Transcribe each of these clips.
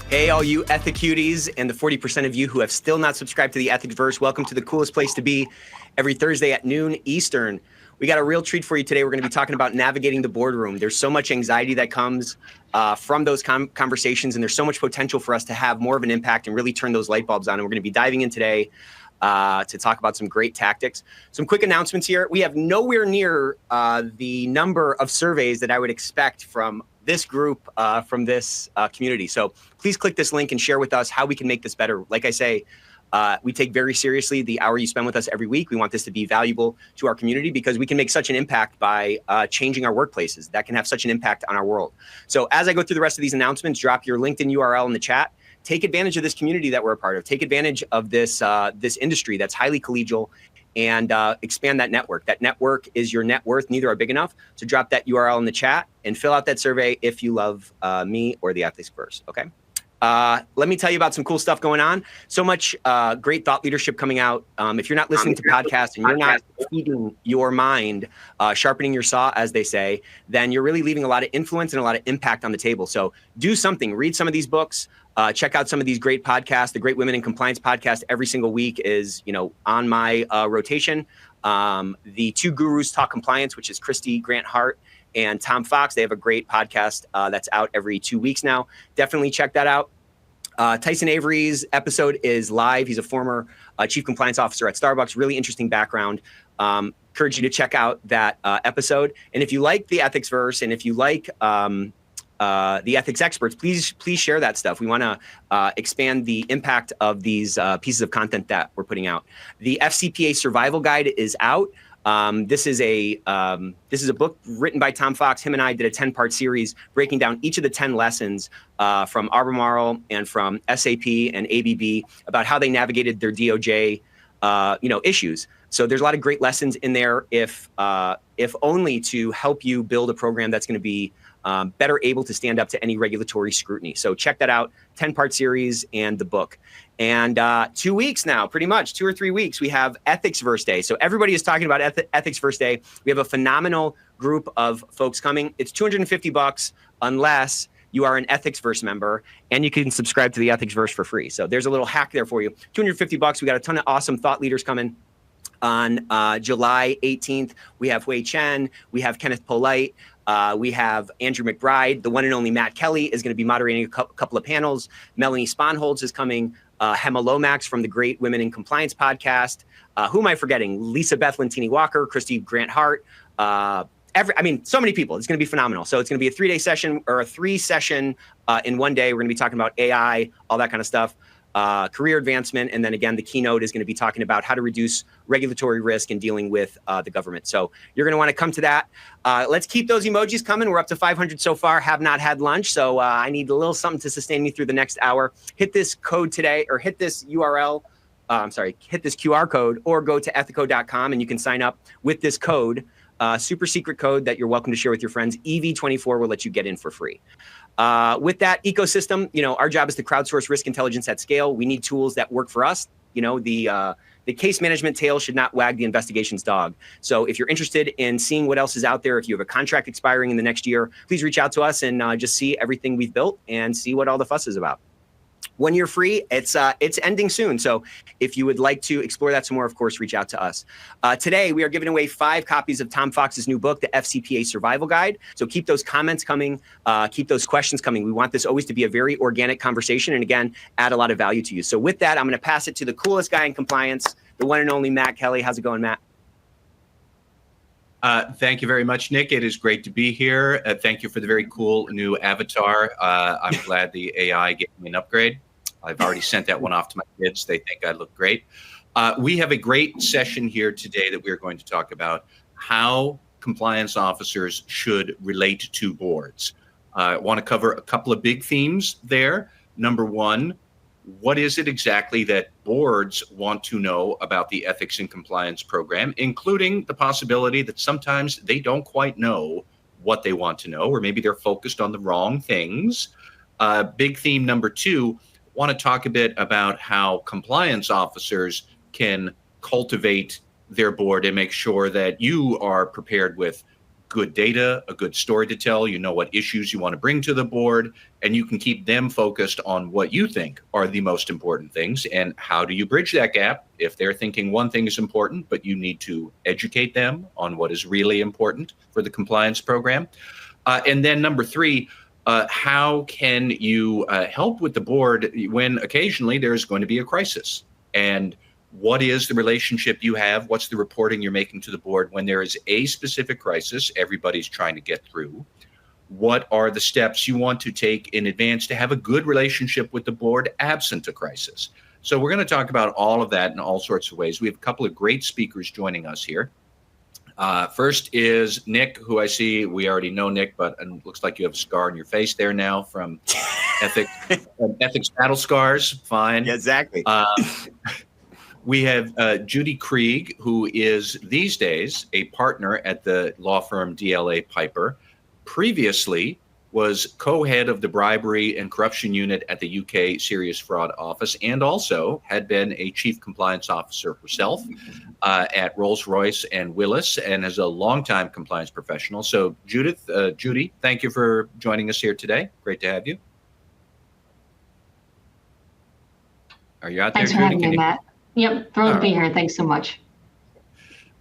Hey, all you Ethicuties and the 40% of you who have still not subscribed to the Ethicsverse, welcome to the coolest place to be every Thursday at noon Eastern. We got a real treat for you today. We're going to be talking about navigating the boardroom. There's so much anxiety that comes from those conversations, and there's so much potential for us to have more of an impact and really turn those light bulbs on. And we're going to be diving in today to talk about some great tactics. Some quick announcements here. We have nowhere near the number of surveys that I would expect from this group, from this community. So please click this link and share with us how we can make this better. Like I say, we take very seriously the hour you spend with us every week. We want this to be valuable to our community because we can make such an impact by changing our workplaces. That can have such an impact on our world. So as I go through the rest of these announcements, drop your LinkedIn URL in the chat. Take advantage of this community that we're a part of. Take advantage of this this industry that's highly collegial, and expand that network. That network is your net worth. Neither are big enough. So drop that URL in the chat and fill out that survey if you love me or the Ethicsverse. Okay. Let me tell you about some cool stuff going on. So much great thought leadership coming out. If you're not listening to podcasts and you're not feeding your mind, sharpening your saw, as they say, then you're really leaving a lot of influence and a lot of impact on the table. So do something. Read some of these books. Check out some of these great podcasts. The Great Women in Compliance podcast every single week is, on my rotation. The Two Gurus Talk Compliance, which is Christy Grant Hart and Tom Fox. They have a great podcast that's out every 2 weeks now. Definitely check that out. Tyson Avery's episode is live. He's a former chief compliance officer at Starbucks. Really interesting background. Encourage you to check out that episode. And if you like the Ethicsverse and if you like the ethics experts, please share that stuff. We want to expand the impact of these pieces of content that we're putting out. The FCPA Survival Guide is out. This is a book written by Tom Fox. Him and I did a 10-part series breaking down each of the 10 lessons from Albemarle and from SAP and ABB about how they navigated their DOJ issues. So there's a lot of great lessons in there, if only to help you build a program that's going to be better able to stand up to any regulatory scrutiny. So check that out, 10-part series and the book. And 2 weeks now, pretty much 2 or 3 weeks, we have Ethicsverse Day. So everybody is talking about Ethicsverse Day. We have a phenomenal group of folks coming. It's $250 unless you are an Ethicsverse member, and you can subscribe to the Ethicsverse for free. So there's a little hack there for you. $250. We got a ton of awesome thought leaders coming. On July 18th, we have Hui Chen, we have Kenneth Polite, we have Andrew McBride, the one and only Matt Kelly is going to be moderating a couple of panels. Melanie Sponholz is coming. Hema Lomax from the Great Women in Compliance podcast. Who am I forgetting? Lisa Beth Lentini Walker, Christy Grant Hart. So many people. It's going to be phenomenal. So it's going to be a 3-day session or a 3-session in one day. We're going to be talking about AI, all that kind of stuff. Career advancement, and then again, the keynote is going to be talking about how to reduce regulatory risk and dealing with the government. So you're going to want to come to that. Let's keep those emojis coming. We're up to 500 so far. Have not had lunch, so I need a little something to sustain me through the next hour. Hit this code today, or hit this URL. Hit this QR code, or go to ethico.com and you can sign up with this code. Super secret code that you're welcome to share with your friends. EV24 will let you get in for free. With that ecosystem, our job is to crowdsource risk intelligence at scale. We need tools that work for us. The case management tail should not wag the investigation's dog. So if you're interested in seeing what else is out there, if you have a contract expiring in the next year, please reach out to us and just see everything we've built and see what all the fuss is about. 1 year free. It's ending soon. So if you would like to explore that some more, of course, reach out to us. Today, we are giving away 5 copies of Tom Fox's new book, The FCPA Survival Guide. So keep those comments coming. Keep those questions coming. We want this always to be a very organic conversation and, again, add a lot of value to you. So with that, I'm going to pass it to the coolest guy in compliance, the one and only Matt Kelly. How's it going, Matt? Thank you very much, Nick. It is great to be here. Thank you for the very cool new avatar. I'm glad the AI gave me an upgrade. I've already sent that one off to my kids. They think I look great. We have a great session here today that we're going to talk about how compliance officers should relate to boards. I want to cover a couple of big themes there. Number one, what is it exactly that boards want to know about the ethics and compliance program, including the possibility that sometimes they don't quite know what they want to know, or maybe they're focused on the wrong things. Big theme number two, want to talk a bit about how compliance officers can cultivate their board and make sure that you are prepared with good data, a good story to tell, you know what issues you want to bring to the board, and you can keep them focused on what you think are the most important things. And how do you bridge that gap if they're thinking one thing is important, but you need to educate them on what is really important for the compliance program? And then number three, how can you help with the board when occasionally there's going to be a crisis? And what is the relationship you have? What's the reporting you're making to the board when there is a specific crisis everybody's trying to get through? What are the steps you want to take in advance to have a good relationship with the board absent a crisis? So we're going to talk about all of that in all sorts of ways. We have a couple of great speakers joining us here. First is Nick, who I see, we already know Nick, but it looks like you have a scar on your face there now from Ethics Battle Scars. Fine. Yeah, exactly. We have Judy Krieg, who is these days a partner at the law firm DLA Piper. Previously was co-head of the bribery and corruption unit at the UK Serious Fraud Office, and also had been a chief compliance officer herself at Rolls-Royce and Willis, and is a longtime compliance professional. So Judy, thank you for joining us here today. Great to have you. Are you out there, Thanks Judy? for having me, Matt. Yep, thrilled to be here. Thanks so much.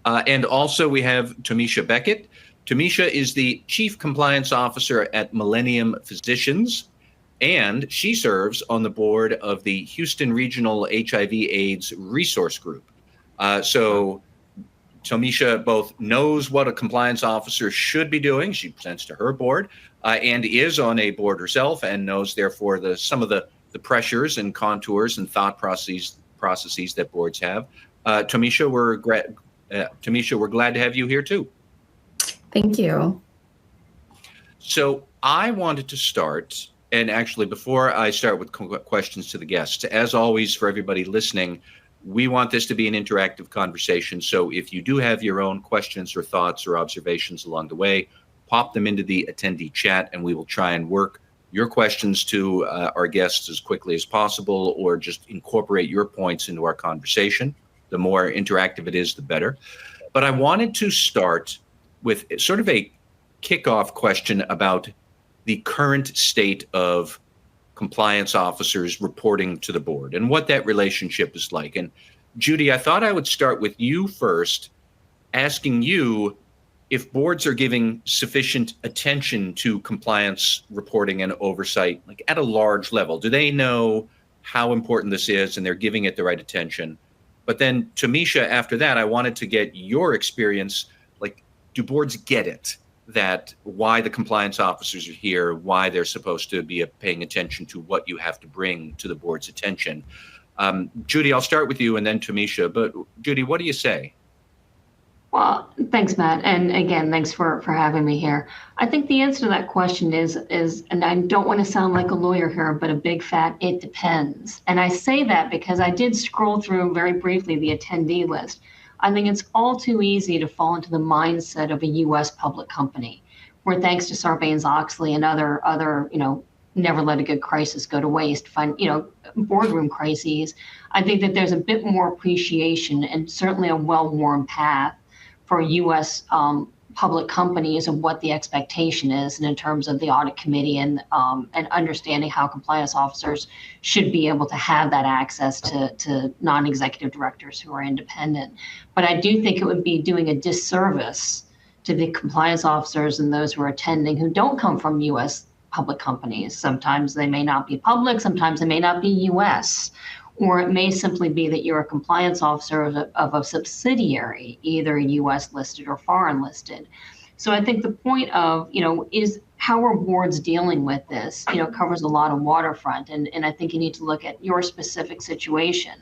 And also we have Tamisha Beckett. Tamisha is the Chief Compliance Officer at Millennium Physicians, and she serves on the board of the Houston Regional HIV/AIDS Resource Group. So Tamisha both knows what a compliance officer should be doing. She presents to her board and is on a board herself, and knows, therefore, some of the pressures and contours and thought processes that boards have. Tamisha, we're glad to have you here too. Thank you. So I wanted to start, and actually before I start with questions to the guests, as always for everybody listening, we want this to be an interactive conversation. So if you do have your own questions or thoughts or observations along the way, pop them into the attendee chat, and we will try and work your questions to our guests as quickly as possible, or just incorporate your points into our conversation. The more interactive it is, the better. But I wanted to start with sort of a kickoff question about the current state of compliance officers reporting to the board and what that relationship is like. And Judy, I thought I would start with you first, asking you if boards are giving sufficient attention to compliance reporting and oversight, like at a large level. Do they know how important this is and they're giving it the right attention? But then Tamisha, after that, I wanted to get your experience. Like, do boards get it, that why the compliance officers are here, why they're supposed to be paying attention to what you have to bring to the board's attention? Judy, I'll start with you and then Tamisha. But Judy, what do you say? Well, thanks, Matt. And again, thanks for having me here. I think the answer to that question is, and I don't want to sound like a lawyer here, but a big fat, it depends. And I say that because I did scroll through very briefly the attendee list. I think it's all too easy to fall into the mindset of a U.S. public company, where thanks to Sarbanes-Oxley and other, never let a good crisis go to waste, boardroom crises, I think that there's a bit more appreciation and certainly a well-worn path for U.S. Public companies and what the expectation is, and in terms of the audit committee and understanding how compliance officers should be able to have that access to non-executive directors who are independent. But I do think it would be doing a disservice to the compliance officers and those who are attending who don't come from U.S. public companies. Sometimes they may not be public, sometimes they may not be U.S., or it may simply be that you're a compliance officer of a subsidiary, either U.S. listed or foreign listed. So I think the point of, is how are boards dealing with this, covers a lot of waterfront. And I think you need to look at your specific situation.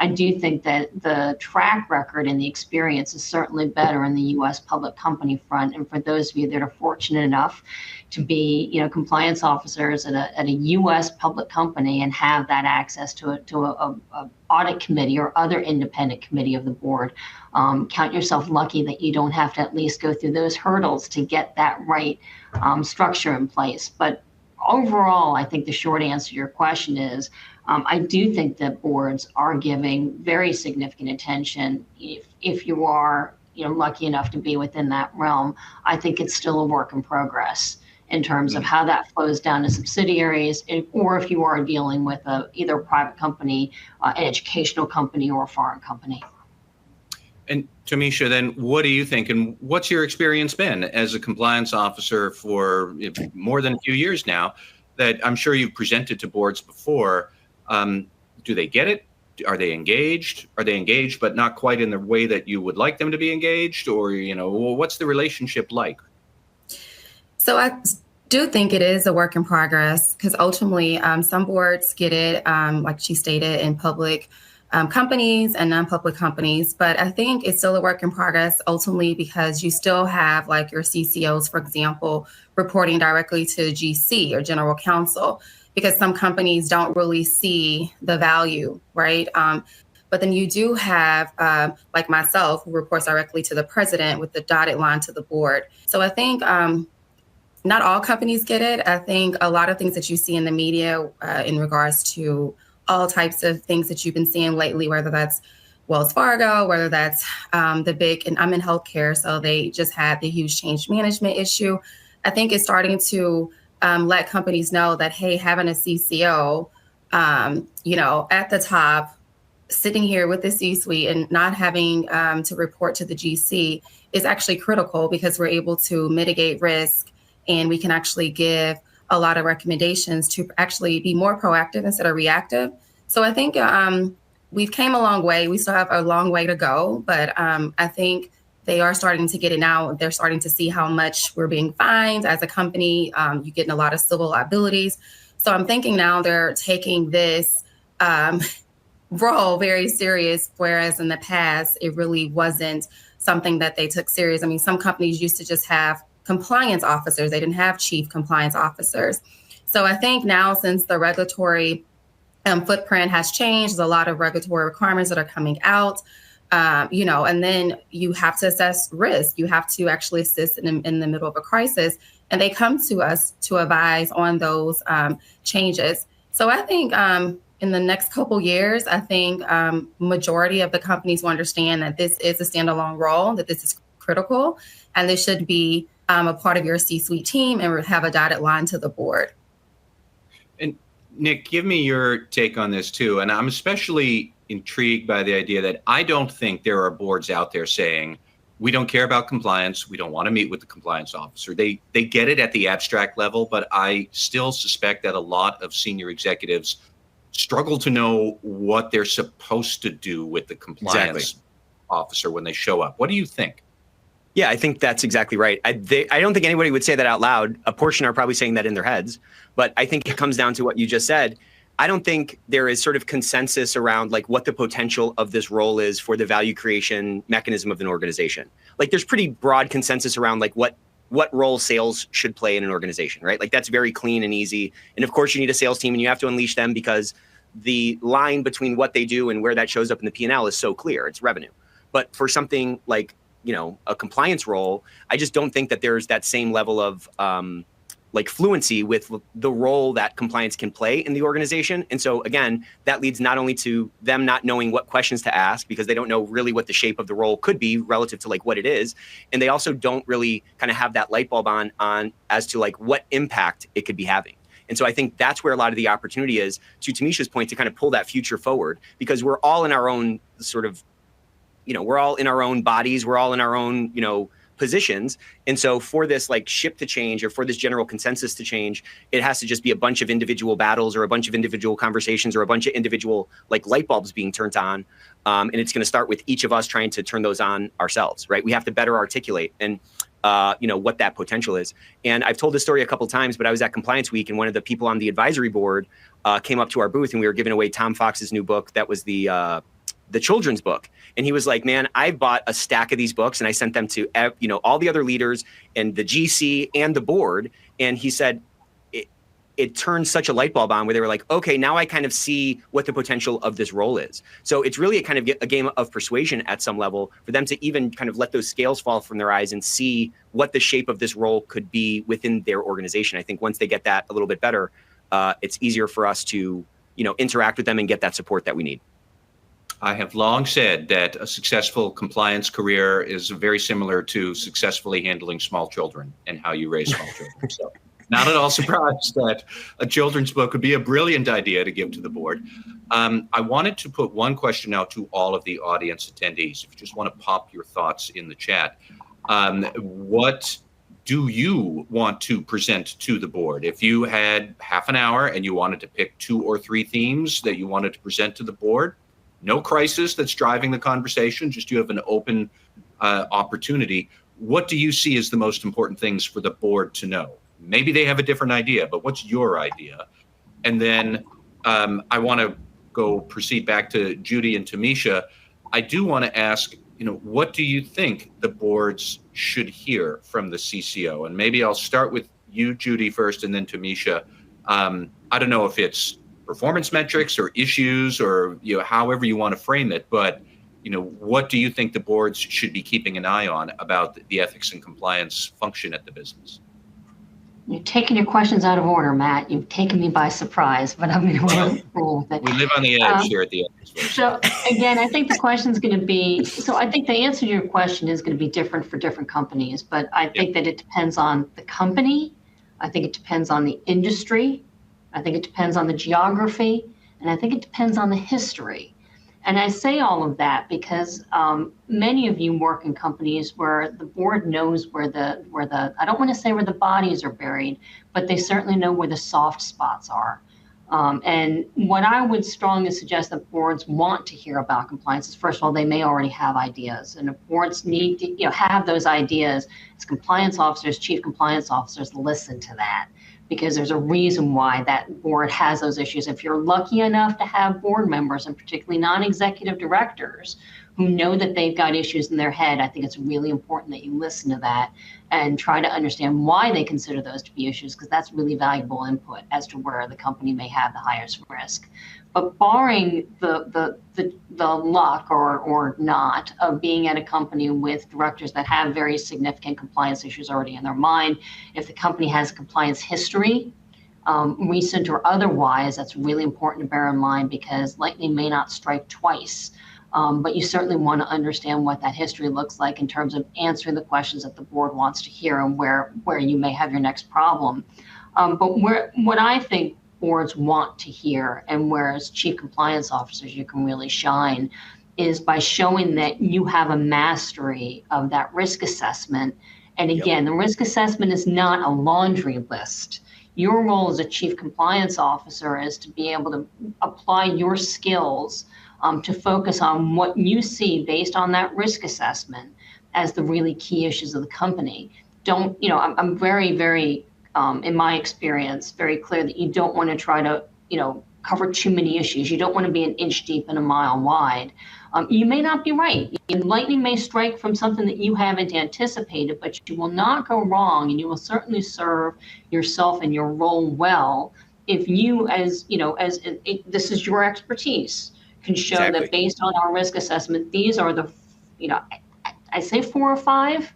I do think that the track record and the experience is certainly better in the U.S. public company front. And for those of you that are fortunate enough to be, compliance officers at a U.S. public company and have that access to a audit committee or other independent committee of the board, count yourself lucky that you don't have to at least go through those hurdles to get that right structure in place. But overall, I think the short answer to your question is, I do think that boards are giving very significant attention if you are lucky enough to be within that realm. I think it's still a work in progress in terms of how that flows down to subsidiaries, or if you are dealing with either a private company, an educational company, or a foreign company. And Tamisha, then what do you think, and what's your experience been as a compliance officer for more than a few years now, that I'm sure you've presented to boards before? Do they get it? Are they engaged? Are they engaged, but not quite in the way that you would like them to be engaged? Or, what's the relationship like? So I do think it is a work in progress, because ultimately some boards get it, like she stated, in public companies and non-public companies. But I think it's still a work in progress ultimately, because you still have like your CCOs, for example, reporting directly to GC or general counsel, because some companies don't really see the value, right? But then you do have, like myself, who reports directly to the president with the dotted line to the board. So I think not all companies get it. I think a lot of things that you see in the media in regards to all types of things that you've been seeing lately, whether that's Wells Fargo, whether that's the big, and I'm in healthcare, so they just had the huge change management issue. I think it's starting to let companies know that, hey, having a CCO, at the top, sitting here with the C-suite and not having to report to the GC is actually critical, because we're able to mitigate risk, and we can actually give a lot of recommendations to actually be more proactive instead of reactive. So I think we've came a long way. We still have a long way to go, but I think they are starting to get it now. They're starting to see how much we're being fined as a company. You're getting a lot of civil liabilities. So I'm thinking now they're taking this role very serious, whereas in the past, it really wasn't something that they took serious. I mean, some companies used to just have compliance officers. They didn't have chief compliance officers. So I think now, since the regulatory footprint has changed, there's a lot of regulatory requirements that are coming out, and then you have to assess risk. You have to actually assist in the middle of a crisis, and they come to us to advise on those changes. So I think in the next couple years, I think majority of the companies will understand that this is a standalone role, that this is critical, and this should be a part of your C-suite team and have a dotted line to the board. And Nick, give me your take on this too. And I'm especially intrigued by the idea that I don't think there are boards out there saying, we don't care about compliance, we don't want to meet with the compliance officer. They get it at the abstract level, but I still suspect that a lot of senior executives struggle to know what they're supposed to do with the compliance officer when they show up. What do you think? Yeah, I think that's exactly right. I don't think anybody would say that out loud. A portion are probably saying that in their heads, but I think it comes down to what you just said. I don't think there is sort of consensus around like what the potential of this role is for the value creation mechanism of an organization. Like there's pretty broad consensus around like what role sales should play in an organization, right? Like that's very clean and easy. And of course you need a sales team and you have to unleash them, because the line between what they do and where that shows up in the P&L is so clear. It's revenue. But for something like, a compliance role, I just don't think that there's that same level of like fluency with the role that compliance can play in the organization. And so again, that leads not only to them not knowing what questions to ask, because they don't know really what the shape of the role could be relative to like what it is. And they also don't really kind of have that light bulb on as to like what impact it could be having. And so I think that's where a lot of the opportunity is, to Tamisha's point, to kind of pull that future forward, because we're all in our own sort of, we're all in our own bodies, we're all in our own, positions. And so for this like ship to change, or for this general consensus to change, it has to just be a bunch of individual battles, or a bunch of individual conversations, or a bunch of individual like light bulbs being turned on. And it's going to start with each of us trying to turn those on ourselves, right? We have to better articulate and what that potential is. And I've told this story a couple of times, but I was at Compliance Week, and one of the people on the advisory board came up to our booth, and we were giving away Tom Fox's new book. That was the children's book. And he was like, man, I bought a stack of these books and I sent them to, all the other leaders and the GC and the board. And he said, it turned such a light bulb on, where they were like, okay, now I kind of see what the potential of this role is. So it's really a kind of a game of persuasion at some level for them to even kind of let those scales fall from their eyes and see what the shape of this role could be within their organization. I think once they get that a little bit better, it's easier for us to, interact with them and get that support that we need. I have long said that a successful compliance career is very similar to successfully handling small children and how you raise small children. So not at all surprised that a children's book would be a brilliant idea to give to the board. I wanted to put one question out to all of the audience attendees. If you just want to pop your thoughts in the chat. What do you want to present to the board? If you had half an hour and you wanted to pick 2 or 3 themes that you wanted to present to the board, no crisis that's driving the conversation, just you have an open opportunity. What do you see as the most important things for the board to know? Maybe they have a different idea, but what's your idea? And then I want to proceed back to Judy and Tamisha. I do want to ask, what do you think the boards should hear from the CCO? And maybe I'll start with you, Judy, first, and then Tamisha. I don't know if it's performance metrics or issues or however you want to frame it, but what do you think the boards should be keeping an eye on about the ethics and compliance function at the business? You're taking your questions out of order, Matt. You've taken me by surprise, but I'm going to roll with it. We live on the edge here at the Ethicsverse. So again, I think the question's going to be, I think the answer to your question is going to be different for different companies, but I think that it depends on the company. I think it depends on the industry. I think it depends on the geography, and I think it depends on the history. And I say all of that because many of you work in companies where the board knows where the I don't want to say where the bodies are buried, but they certainly know where the soft spots are. And what I would strongly suggest that boards want to hear about compliance is, first of all, they may already have ideas, and if boards need to have those ideas, as compliance officers, chief compliance officers, listen to that. Because there's a reason why that board has those issues. If you're lucky enough to have board members, and particularly non-executive directors, who know that they've got issues in their head, I think it's really important that you listen to that and try to understand why they consider those to be issues, because that's really valuable input as to where the company may have the highest risk. But barring the luck or not of being at a company with directors that have very significant compliance issues already in their mind, if the company has a compliance history, recent or otherwise, that's really important to bear in mind, because lightning may not strike twice. But you certainly want to understand what that history looks like in terms of answering the questions that the board wants to hear and where you may have your next problem. But what I think boards want to hear, and where as chief compliance officers you can really shine, is by showing that you have a mastery of that risk assessment. And again, the risk assessment is not a laundry list. Your role as a chief compliance officer is to be able to apply your skills to focus on what you see based on that risk assessment as the really key issues of the company. I'm very, very, in my experience, very clear that you don't want to try to, cover too many issues. You don't want to be an inch deep and a mile wide. You may not be right. Lightning may strike from something that you haven't anticipated, but you will not go wrong, and you will certainly serve yourself and your role well if you, this is your expertise, can show that based on our risk assessment, these are the, I say 4 or 5.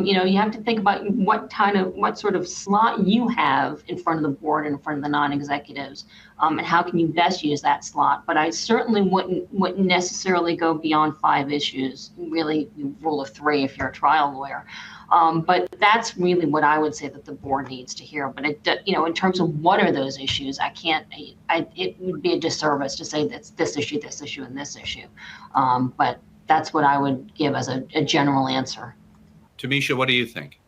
You have to think about what sort of slot you have in front of the board and in front of the non-executives, and how can you best use that slot. But I certainly wouldn't necessarily go beyond 5 issues. Really, rule of 3 if you're a trial lawyer. But that's really what I would say that the board needs to hear. But in terms of what are those issues, it would be a disservice to say that's this issue, and this issue. But that's what I would give as a general answer. Tamisha, what do you think?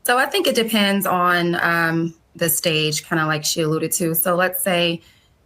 So I think it depends on the stage, kind of like she alluded to. So let's say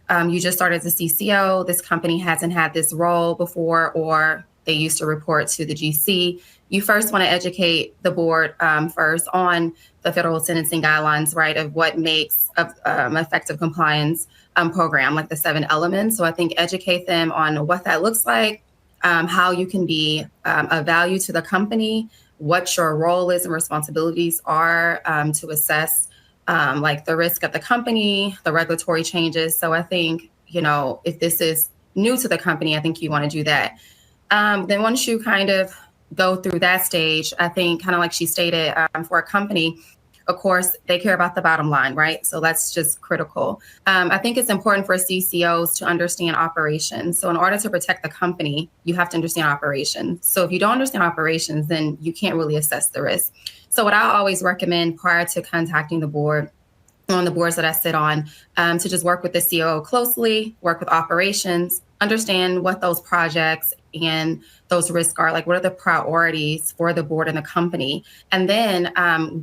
you just started as a CCO, this company hasn't had this role before, or they used to report to the GC. You first want to educate the board first on the federal sentencing guidelines, right, of what makes effective compliance program, like the 7 elements. So I think educate them on what that looks like, how you can be of value to the company, what your role is and responsibilities are to assess like the risk of the company, the regulatory changes. So I think, if this is new to the company, I think you want to do that. Then once you kind of go through that stage, I think kind of like she stated, for a company, of course, they care about the bottom line, right? So that's just critical. I think it's important for CCOs to understand operations. So in order to protect the company, you have to understand operations. So if you don't understand operations, then you can't really assess the risk. So what I always recommend prior to contacting the board, on the boards that I sit on, to just work with the COO closely, work with operations, understand what those projects and those risks are, like what are the priorities for the board and the company, and then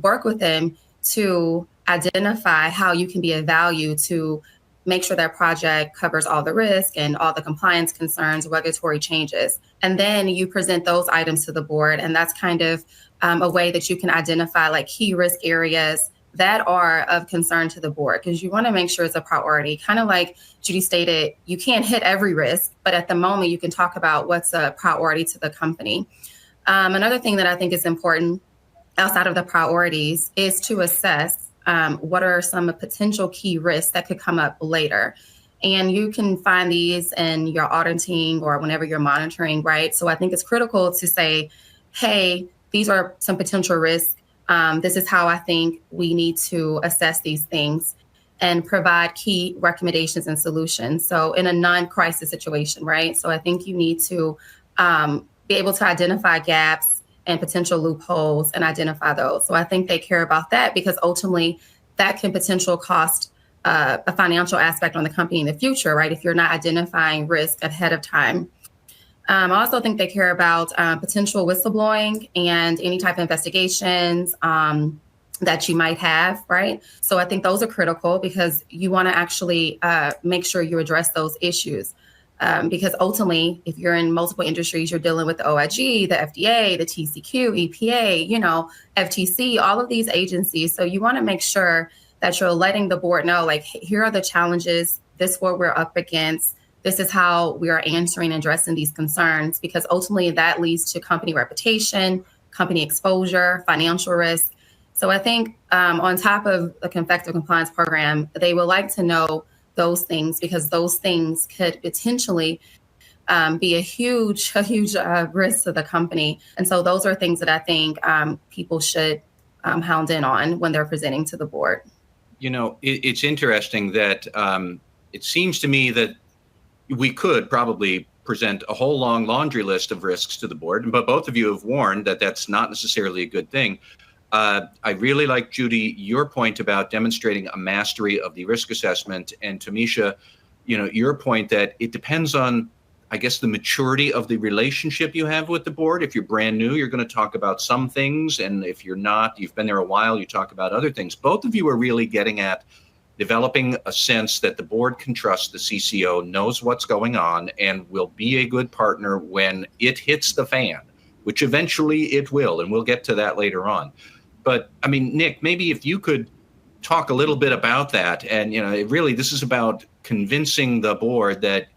work with them to identify how you can be of value to make sure that project covers all the risk and all the compliance concerns, regulatory changes. And then you present those items to the board. And that's kind of a way that you can identify like key risk areas that are of concern to the board, because you want to make sure it's a priority. Kind of like Judy stated, you can't hit every risk, but at the moment you can talk about what's a priority to the company. Another thing that I think is important outside of the priorities is to assess what are some potential key risks that could come up later. And you can find these in your auditing or whenever you're monitoring, right? So I think it's critical to say, hey, these are some potential risks. This is how I think we need to assess these things and provide key recommendations and solutions. So in a non-crisis situation, right? So I think you need to be able to identify gaps and potential loopholes and identify those. So I think they care about that because ultimately that can potential cost a financial aspect on the company in the future, right? If you're not identifying risk ahead of time. I also think they care about potential whistleblowing and any type of investigations that you might have, right? So I think those are critical because you want to actually make sure you address those issues. Because ultimately, if you're in multiple industries, you're dealing with the OIG, the FDA, the TCQ, EPA, FTC, all of these agencies. So you want to make sure that you're letting the board know, like, here are the challenges, this is what we're up against. This is how we are answering and addressing these concerns, because ultimately that leads to company reputation, company exposure, financial risk. So I think on top of the effective compliance program, they would like to know those things because those things could potentially be a huge risk to the company. And so those are things that I think people should hound in on when they're presenting to the board. It's interesting that it seems to me that we could probably present a whole long laundry list of risks to the board, but both of you have warned that that's not necessarily a good thing. I really like, Judy, your point about demonstrating a mastery of the risk assessment, and Tamisha, your point that it depends on, I guess, the maturity of the relationship you have with the board. If you're brand new, you're going to talk about some things, and if you're not, you've been there a while, you talk about other things. Both of you are really getting at developing a sense that the board can trust the CCO, knows what's going on, and will be a good partner when it hits the fan, which eventually it will, and we'll get to that later on. But I mean, Nick, maybe if you could talk a little bit about that, and really this is about convincing the board that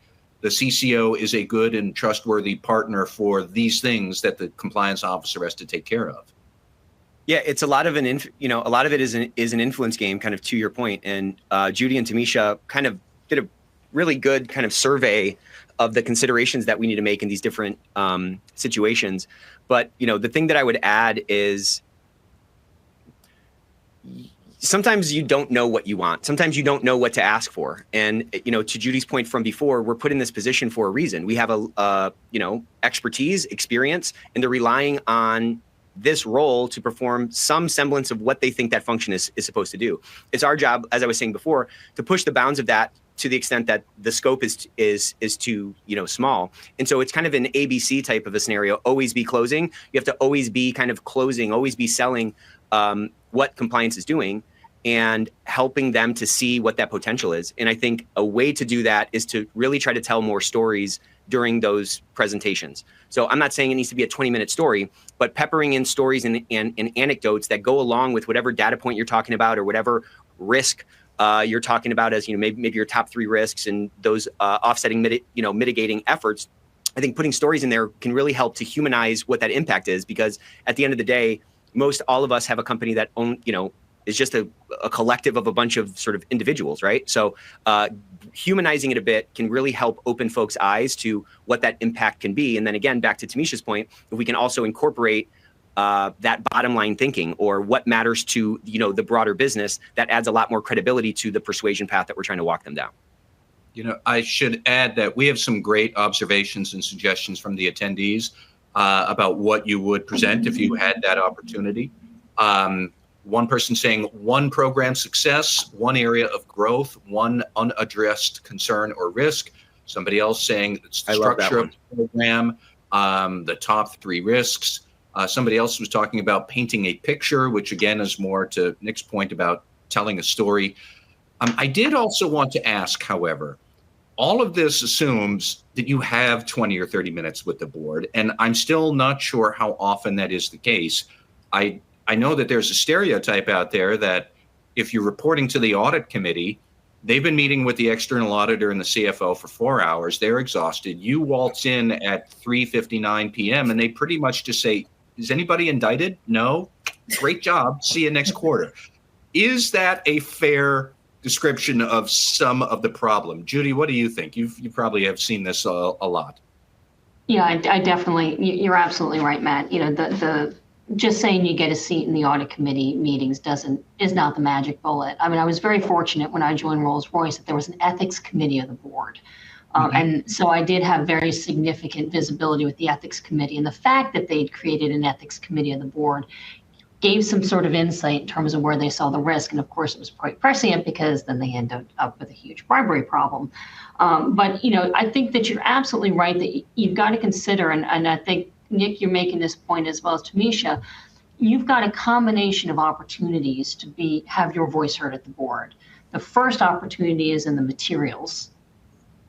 the CCO is a good and trustworthy partner for these things that the compliance officer has to take care of. Yeah, it's a lot of a lot of it is an influence game, kind of to your point. And Judy and Tamisha kind of did a really good kind of survey of the considerations that we need to make in these different situations. But the thing that I would add is sometimes you don't know what you want. Sometimes you don't know what to ask for. And to Judy's point from before, we're put in this position for a reason. We have expertise, experience, and they're relying on this role to perform some semblance of what they think that function is supposed to do. It's our job, as I was saying before, to push the bounds of that to the extent that the scope is too small. And so it's kind of an ABC type of a scenario. Always be closing. You have to always be kind of closing, always be selling what compliance is doing and helping them to see what that potential is. And I think a way to do that is to really try to tell more stories during those presentations. So I'm not saying it needs to be a 20-minute story, but peppering in stories and anecdotes that go along with whatever data point you're talking about or whatever risk you're talking about as maybe your top 3 risks and those offsetting mitigating efforts. I think putting stories in there can really help to humanize what that impact is, because at the end of the day, most all of us have a company that is just a collective of a bunch of sort of individuals, right? So humanizing it a bit can really help open folks' eyes to what that impact can be. And then again, back to Tamisha's point, if we can also incorporate that bottom line thinking, or what matters to, the broader business, that adds a lot more credibility to the persuasion path that we're trying to walk them down. I should add that we have some great observations and suggestions from the attendees about what you would present if you had that opportunity. One person saying one program success, one area of growth, one unaddressed concern or risk. Somebody else saying structure of the program, the top 3 risks. Somebody else was talking about painting a picture, which again is more to Nick's point about telling a story. I did also want to ask, however, all of this assumes that you have 20 or 30 minutes with the board, and I'm still not sure how often that is the case. I know that there's a stereotype out there that if you're reporting to the audit committee, they've been meeting with the external auditor and the CFO for 4 hours. They're exhausted. You waltz in at 3:59 p.m. and they pretty much just say, is anybody indicted? No. Great job. See you next quarter. Is that a fair description of some of the problem? Judy, what do you think? You probably have seen this a lot. Yeah, I definitely, you're absolutely right, Matt. The just saying you get a seat in the audit committee meetings is not the magic bullet. I mean, I was very fortunate when I joined Rolls-Royce that there was an ethics committee of the board. And so I did have very significant visibility with the ethics committee. And the fact that they'd created an ethics committee of the board gave some sort of insight in terms of where they saw the risk. And of course, it was quite prescient because then they ended up with a huge bribery problem. But, I think that you're absolutely right that you've got to consider, and I think, Nick, you're making this point as well as Tamisha, you've got a combination of opportunities to have your voice heard at the board. The first opportunity is in the materials.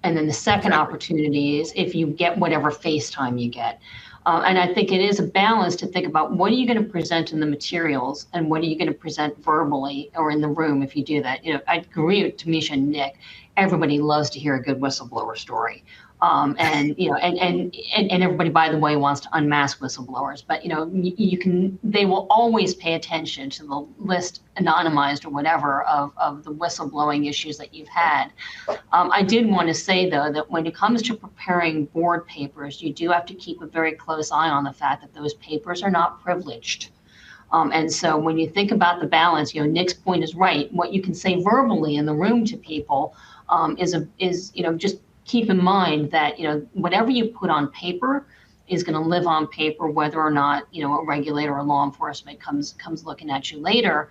And then the second opportunity is if you get whatever face time you get. And I think it is a balance to think about what are you going to present in the materials and what are you going to present verbally or in the room if you do that. I agree with Tamisha and Nick. Everybody loves to hear a good whistleblower story. And everybody, by the way, wants to unmask whistleblowers, but they will always pay attention to the list, anonymized or whatever, of the whistleblowing issues that you've had. I did want to say though that when it comes to preparing board papers, you do have to keep a very close eye on the fact that those papers are not privileged. And so when you think about the balance, Nick's point is right. What you can say verbally in the room to people is just keep in mind that, whatever you put on paper is going to live on paper, whether or not, a regulator or law enforcement comes looking at you later.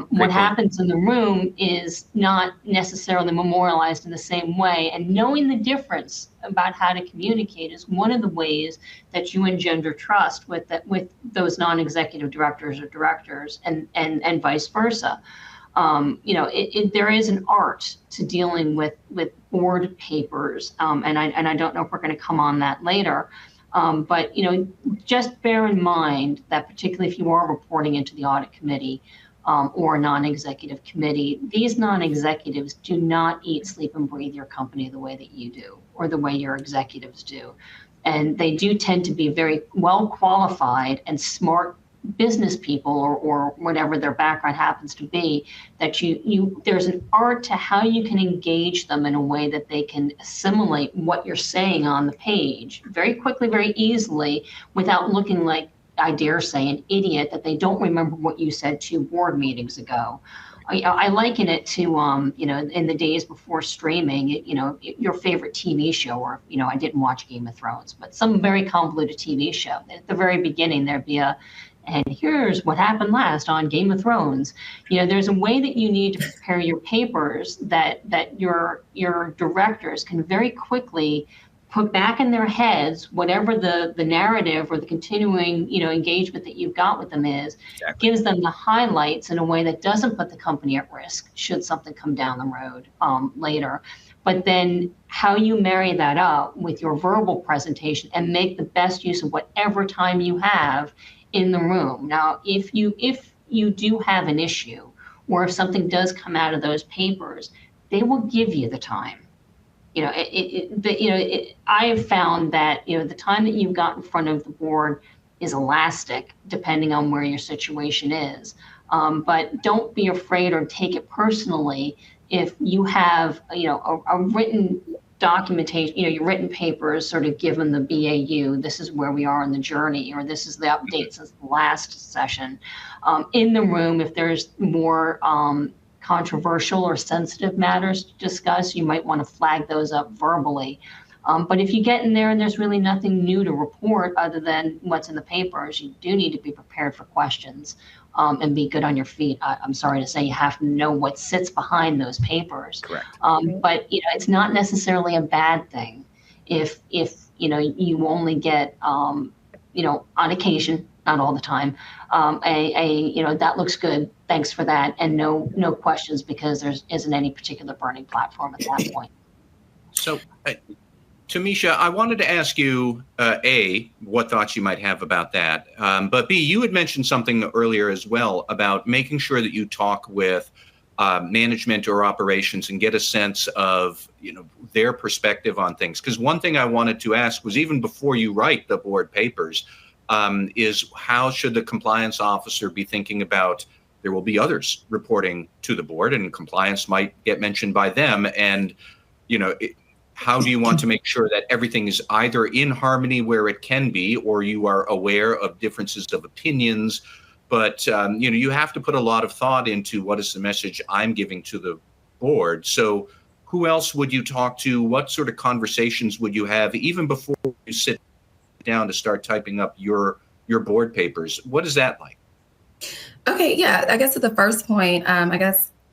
What happens in the room is not necessarily memorialized in the same way. And knowing the difference about how to communicate is one of the ways that you engender trust with those non-executive directors or directors and vice versa. There is an art to dealing with board papers, and I don't know if we're going to come on that later, but just bear in mind that particularly if you are reporting into the audit committee or a non-executive committee, these non-executives do not eat, sleep, and breathe your company the way that you do or the way your executives do, and they do tend to be very well qualified and smart business people or whatever their background happens to be, that there's an art to how you can engage them in a way that they can assimilate what you're saying on the page very quickly, very easily, without looking like, I dare say, an idiot that they don't remember what you said 2 board meetings ago. I liken it to, in the days before streaming, your favorite TV show, or, I didn't watch Game of Thrones, but some very convoluted TV show. At the very beginning, there'd be and here's what happened last on Game of Thrones. There's a way that you need to prepare your papers that your directors can very quickly put back in their heads whatever the narrative or the continuing engagement that you've got with them is. Exactly. Gives them the highlights in a way that doesn't put the company at risk should something come down the road later. But then how you marry that up with your verbal presentation and make the best use of whatever time you have in the room. Now, if you do have an issue, or if something does come out of those papers, they will give you the time. I have found that the time that you've got in front of the board is elastic, depending on where your situation is. But don't be afraid or take it personally if you have a written documentation, your written papers sort of given the BAU, this is where we are in the journey, or this is the update since the last session. In the room, if there's more controversial or sensitive matters to discuss, you might want to flag those up verbally. But if you get in there and there's really nothing new to report other than what's in the papers, you do need to be prepared for questions and be good on your feet. I'm sorry to say, you have to know what sits behind those papers. Correct. But it's not necessarily a bad thing if you only get on occasion, not all the time, that looks good, thanks for that, and no questions because there isn't any particular burning platform at that point. So, Tamisha, I wanted to ask you, A, what thoughts you might have about that. But B, you had mentioned something earlier as well about making sure that you talk with management or operations and get a sense of their perspective on things. Because one thing I wanted to ask was, even before you write the board papers, is how should the compliance officer be thinking about there will be others reporting to the board and compliance might get mentioned by them, and how do you want to make sure that everything is either in harmony where it can be, or you are aware of differences of opinions, but you have to put a lot of thought into what is the message I'm giving to the board. So who else would you talk to? What sort of conversations would you have even before you sit down to start typing up your board papers? What is that like? Okay, yeah, I guess to the first point,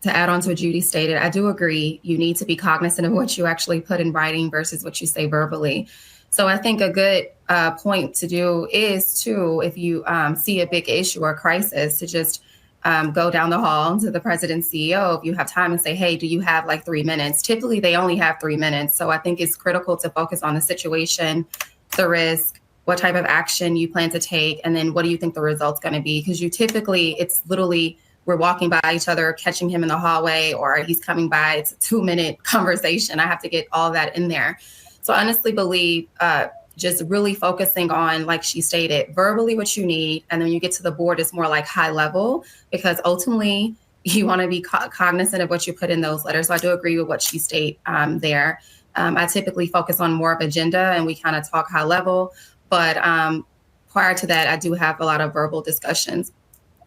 to add on to what Judy stated, I do agree you need to be cognizant of what you actually put in writing versus what you say verbally. So I think a good point to do is to, if you see a big issue or crisis, to just go down the hall to the president, CEO, if you have time, and say, hey, do you have like 3 minutes? Typically, they only have 3 minutes. So I think it's critical to focus on the situation, the risk, what type of action you plan to take, and then what do you think the result's going to be? Because it's literally, we're walking by each other, catching him in the hallway, or he's coming by. It's a 2-minute conversation. I have to get all that in there. So I honestly believe just really focusing on, like she stated, verbally what you need. And then when you get to the board, it's more like high level, because ultimately you want to be cognizant of what you put in those letters. So I do agree with what she stated there. I typically focus on more of agenda and we kind of talk high level. But prior to that, I do have a lot of verbal discussions.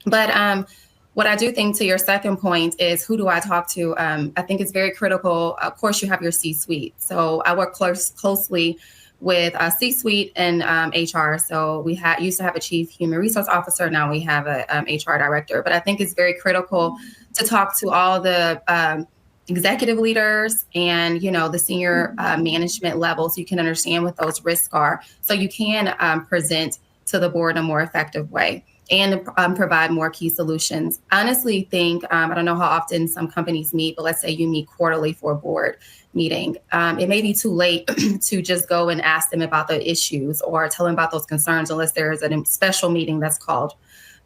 But what I do think, to your second point, is who do I talk to? I think it's very critical. Of course, you have your C-suite. So I work closely with C-suite and HR. So we used to have a chief human resource officer. Now we have a HR director. But I think it's very critical to talk to all the executive leaders and, the senior management levels. You can understand what those risks are. So you can present to the board in a more effective way and provide more key solutions. I honestly think, I don't know how often some companies meet, but let's say you meet quarterly for a board meeting. It may be too late to just go and ask them about the issues or tell them about those concerns unless there is a special meeting that's called.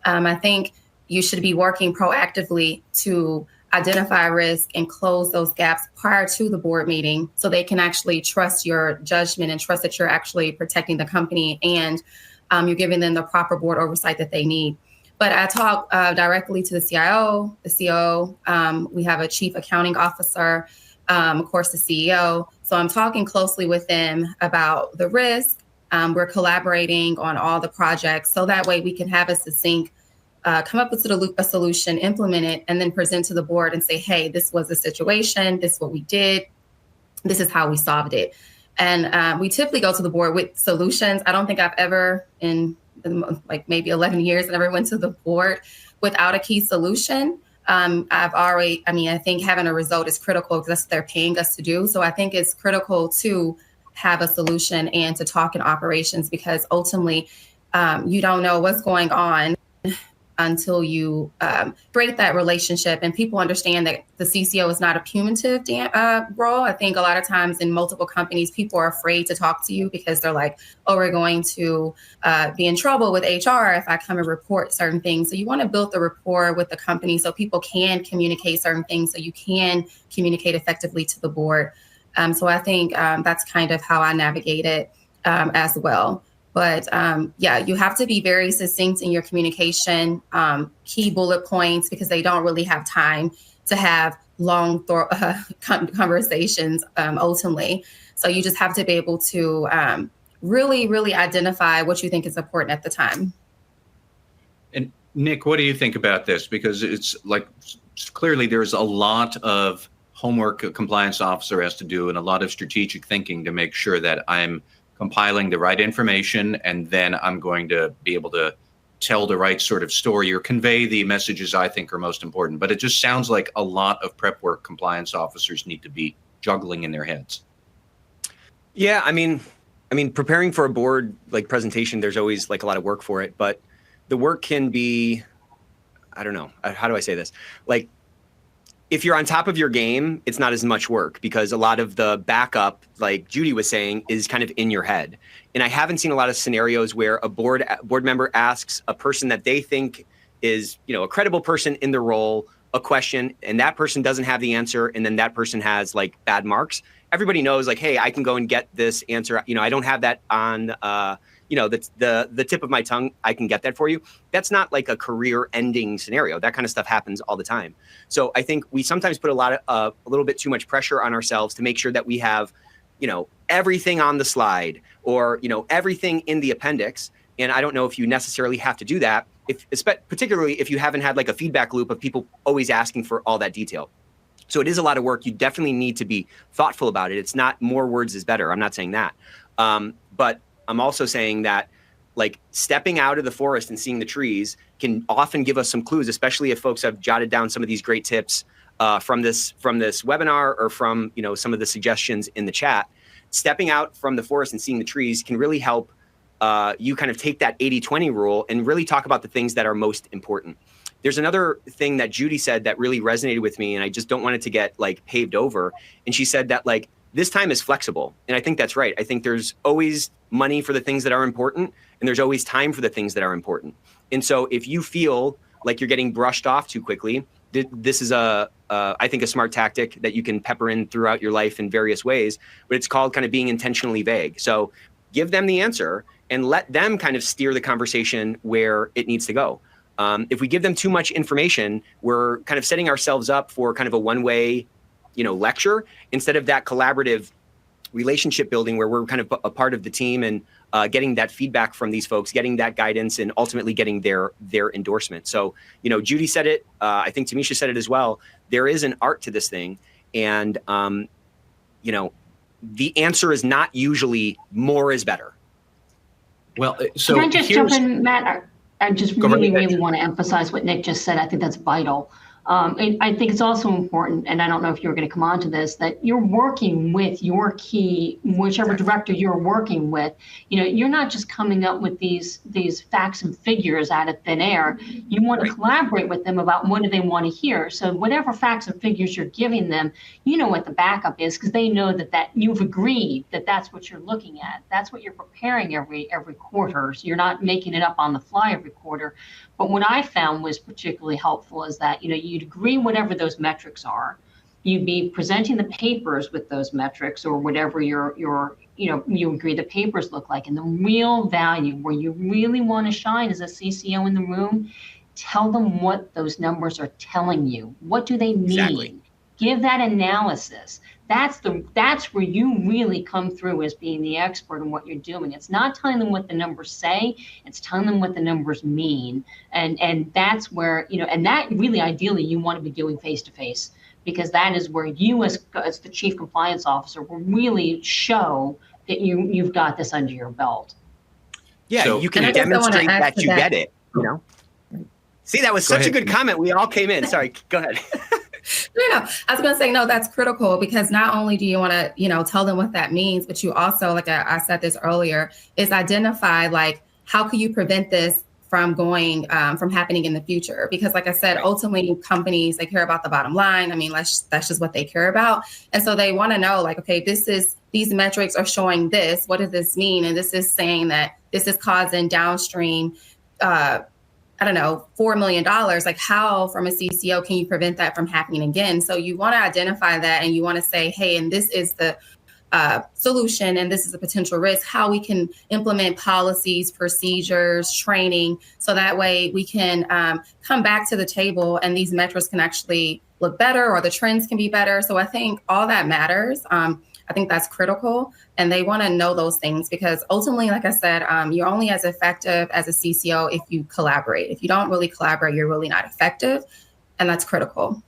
I think you should be working proactively to identify risk and close those gaps prior to the board meeting so they can actually trust your judgment and trust that you're actually protecting the company and you're giving them the proper board oversight that they need. But I talk directly to the CIO, the COO. We have a chief accounting officer, of course, the CEO. So I'm talking closely with them about the risk. We're collaborating on all the projects. So that way we can have a succinct, come up with a solution, implement it, and then present to the board and say, hey, this was the situation. This is what we did. This is how we solved it. And we typically go to the board with solutions. I don't think I've ever, in like maybe 11 years, I never went to the board without a key solution. I think having a result is critical because that's what they're paying us to do. So I think it's critical to have a solution and to talk in operations, because ultimately you don't know what's going on until you break that relationship and people understand that the CCO is not a punitive role. I think a lot of times in multiple companies, people are afraid to talk to you because they're like, oh, we're going to be in trouble with HR if I come and report certain things. So you want to build the rapport with the company so people can communicate certain things, so you can communicate effectively to the board. So I think that's kind of how I navigate it as well. But you have to be very succinct in your communication, key bullet points, because they don't really have time to have long conversations ultimately. So you just have to be able to really, really identify what you think is important at the time. And Nick, what do you think about this? Because it's like clearly there's a lot of homework a compliance officer has to do and a lot of strategic thinking to make sure that I'm compiling the right information and then I'm going to be able to tell the right sort of story or convey the messages I think are most important. But it just sounds like a lot of prep work compliance officers need to be juggling in their heads. Yeah, I mean, preparing for a board like presentation, there's always like a lot of work for it, but the work can be, I don't know, how do I say this? Like, if you're on top of your game, it's not as much work because a lot of the backup, like Judy was saying, is kind of in your head. And I haven't seen a lot of scenarios where a board member asks a person that they think is, a credible person in the role a question, and that person doesn't have the answer, and then that person has like bad marks. Everybody knows, like, hey, I can go and get this answer. I don't have that on, that's the tip of my tongue. I can get that for you. That's not like a career-ending scenario. That kind of stuff happens all the time. So I think we sometimes put a little bit too much pressure on ourselves to make sure that we have, everything on the slide or everything in the appendix. And I don't know if you necessarily have to do that, particularly if you haven't had like a feedback loop of people always asking for all that detail. So it is a lot of work. You definitely need to be thoughtful about it. It's not more words is better. I'm not saying that. But I'm also saying that like stepping out of the forest and seeing the trees can often give us some clues, especially if folks have jotted down some of these great tips from this webinar or from some of the suggestions in the chat. Stepping out from the forest and seeing the trees can really help you kind of take that 80-20 rule and really talk about the things that are most important. There's another thing that Judy said that really resonated with me, and I just don't want it to get like paved over. And she said that like this time is flexible. And I think that's right. I think there's always money for the things that are important, and there's always time for the things that are important. And so if you feel like you're getting brushed off too quickly, this is I think a smart tactic that you can pepper in throughout your life in various ways, but it's called kind of being intentionally vague. So give them the answer and let them kind of steer the conversation where it needs to go. If we give them too much information, we're kind of setting ourselves up for kind of a one-way, lecture instead of that collaborative relationship building where we're kind of a part of the team and getting that feedback from these folks, getting that guidance, and ultimately getting their endorsement. So, Judy said it. I think Tamisha said it as well. There is an art to this thing, and the answer is not usually more is better. Well, so can I just jump in, Matt? I just really want to emphasize what Nick just said. I think that's vital. And I think it's also important, and I don't know if you're going to come on to this, that you're working with your key, whichever director you're working with. You're not just coming up with these facts and figures out of thin air. You want to collaborate with them about what do they want to hear. So whatever facts and figures you're giving them, you know what the backup is because they know that you've agreed that that's what you're looking at. That's what you're preparing every quarter. So you're not making it up on the fly every quarter. But what I found was particularly helpful is that, you'd agree whatever those metrics are. You'd be presenting the papers with those metrics or whatever you agree the papers look like. And the real value where you really want to shine as a CCO in the room, tell them what those numbers are telling you. What do they mean? Exactly. Give that analysis. That's where you really come through as being the expert in what you're doing. It's not telling them what the numbers say, it's telling them what the numbers mean. And that's where, and that really ideally you want to be doing face-to-face, because that is where you as the chief compliance officer will really show that you've got this under your belt. Yeah, so, you can demonstrate that you get it, See, that was such a good comment. We all came in. Sorry, go ahead. No, I was going to say, no, that's critical because not only do you want to, tell them what that means, but you also, like I said this earlier, is identify like, how can you prevent this from going, from happening in the future? Because like I said, ultimately companies, they care about the bottom line. I mean, that's just what they care about. And so they want to know like, okay, these metrics are showing this, what does this mean? And this is saying that this is causing downstream, $4 million, like how from a CCO can you prevent that from happening again? So you want to identify that and you want to say, hey, and this is the solution and this is a potential risk, how we can implement policies, procedures, training, so that way we can come back to the table and these metrics can actually look better or the trends can be better. So I think all that matters. I think that's critical. And they want to know those things because ultimately, like I said, you're only as effective as a CCO if you collaborate. If you don't really collaborate, you're really not effective. And that's critical.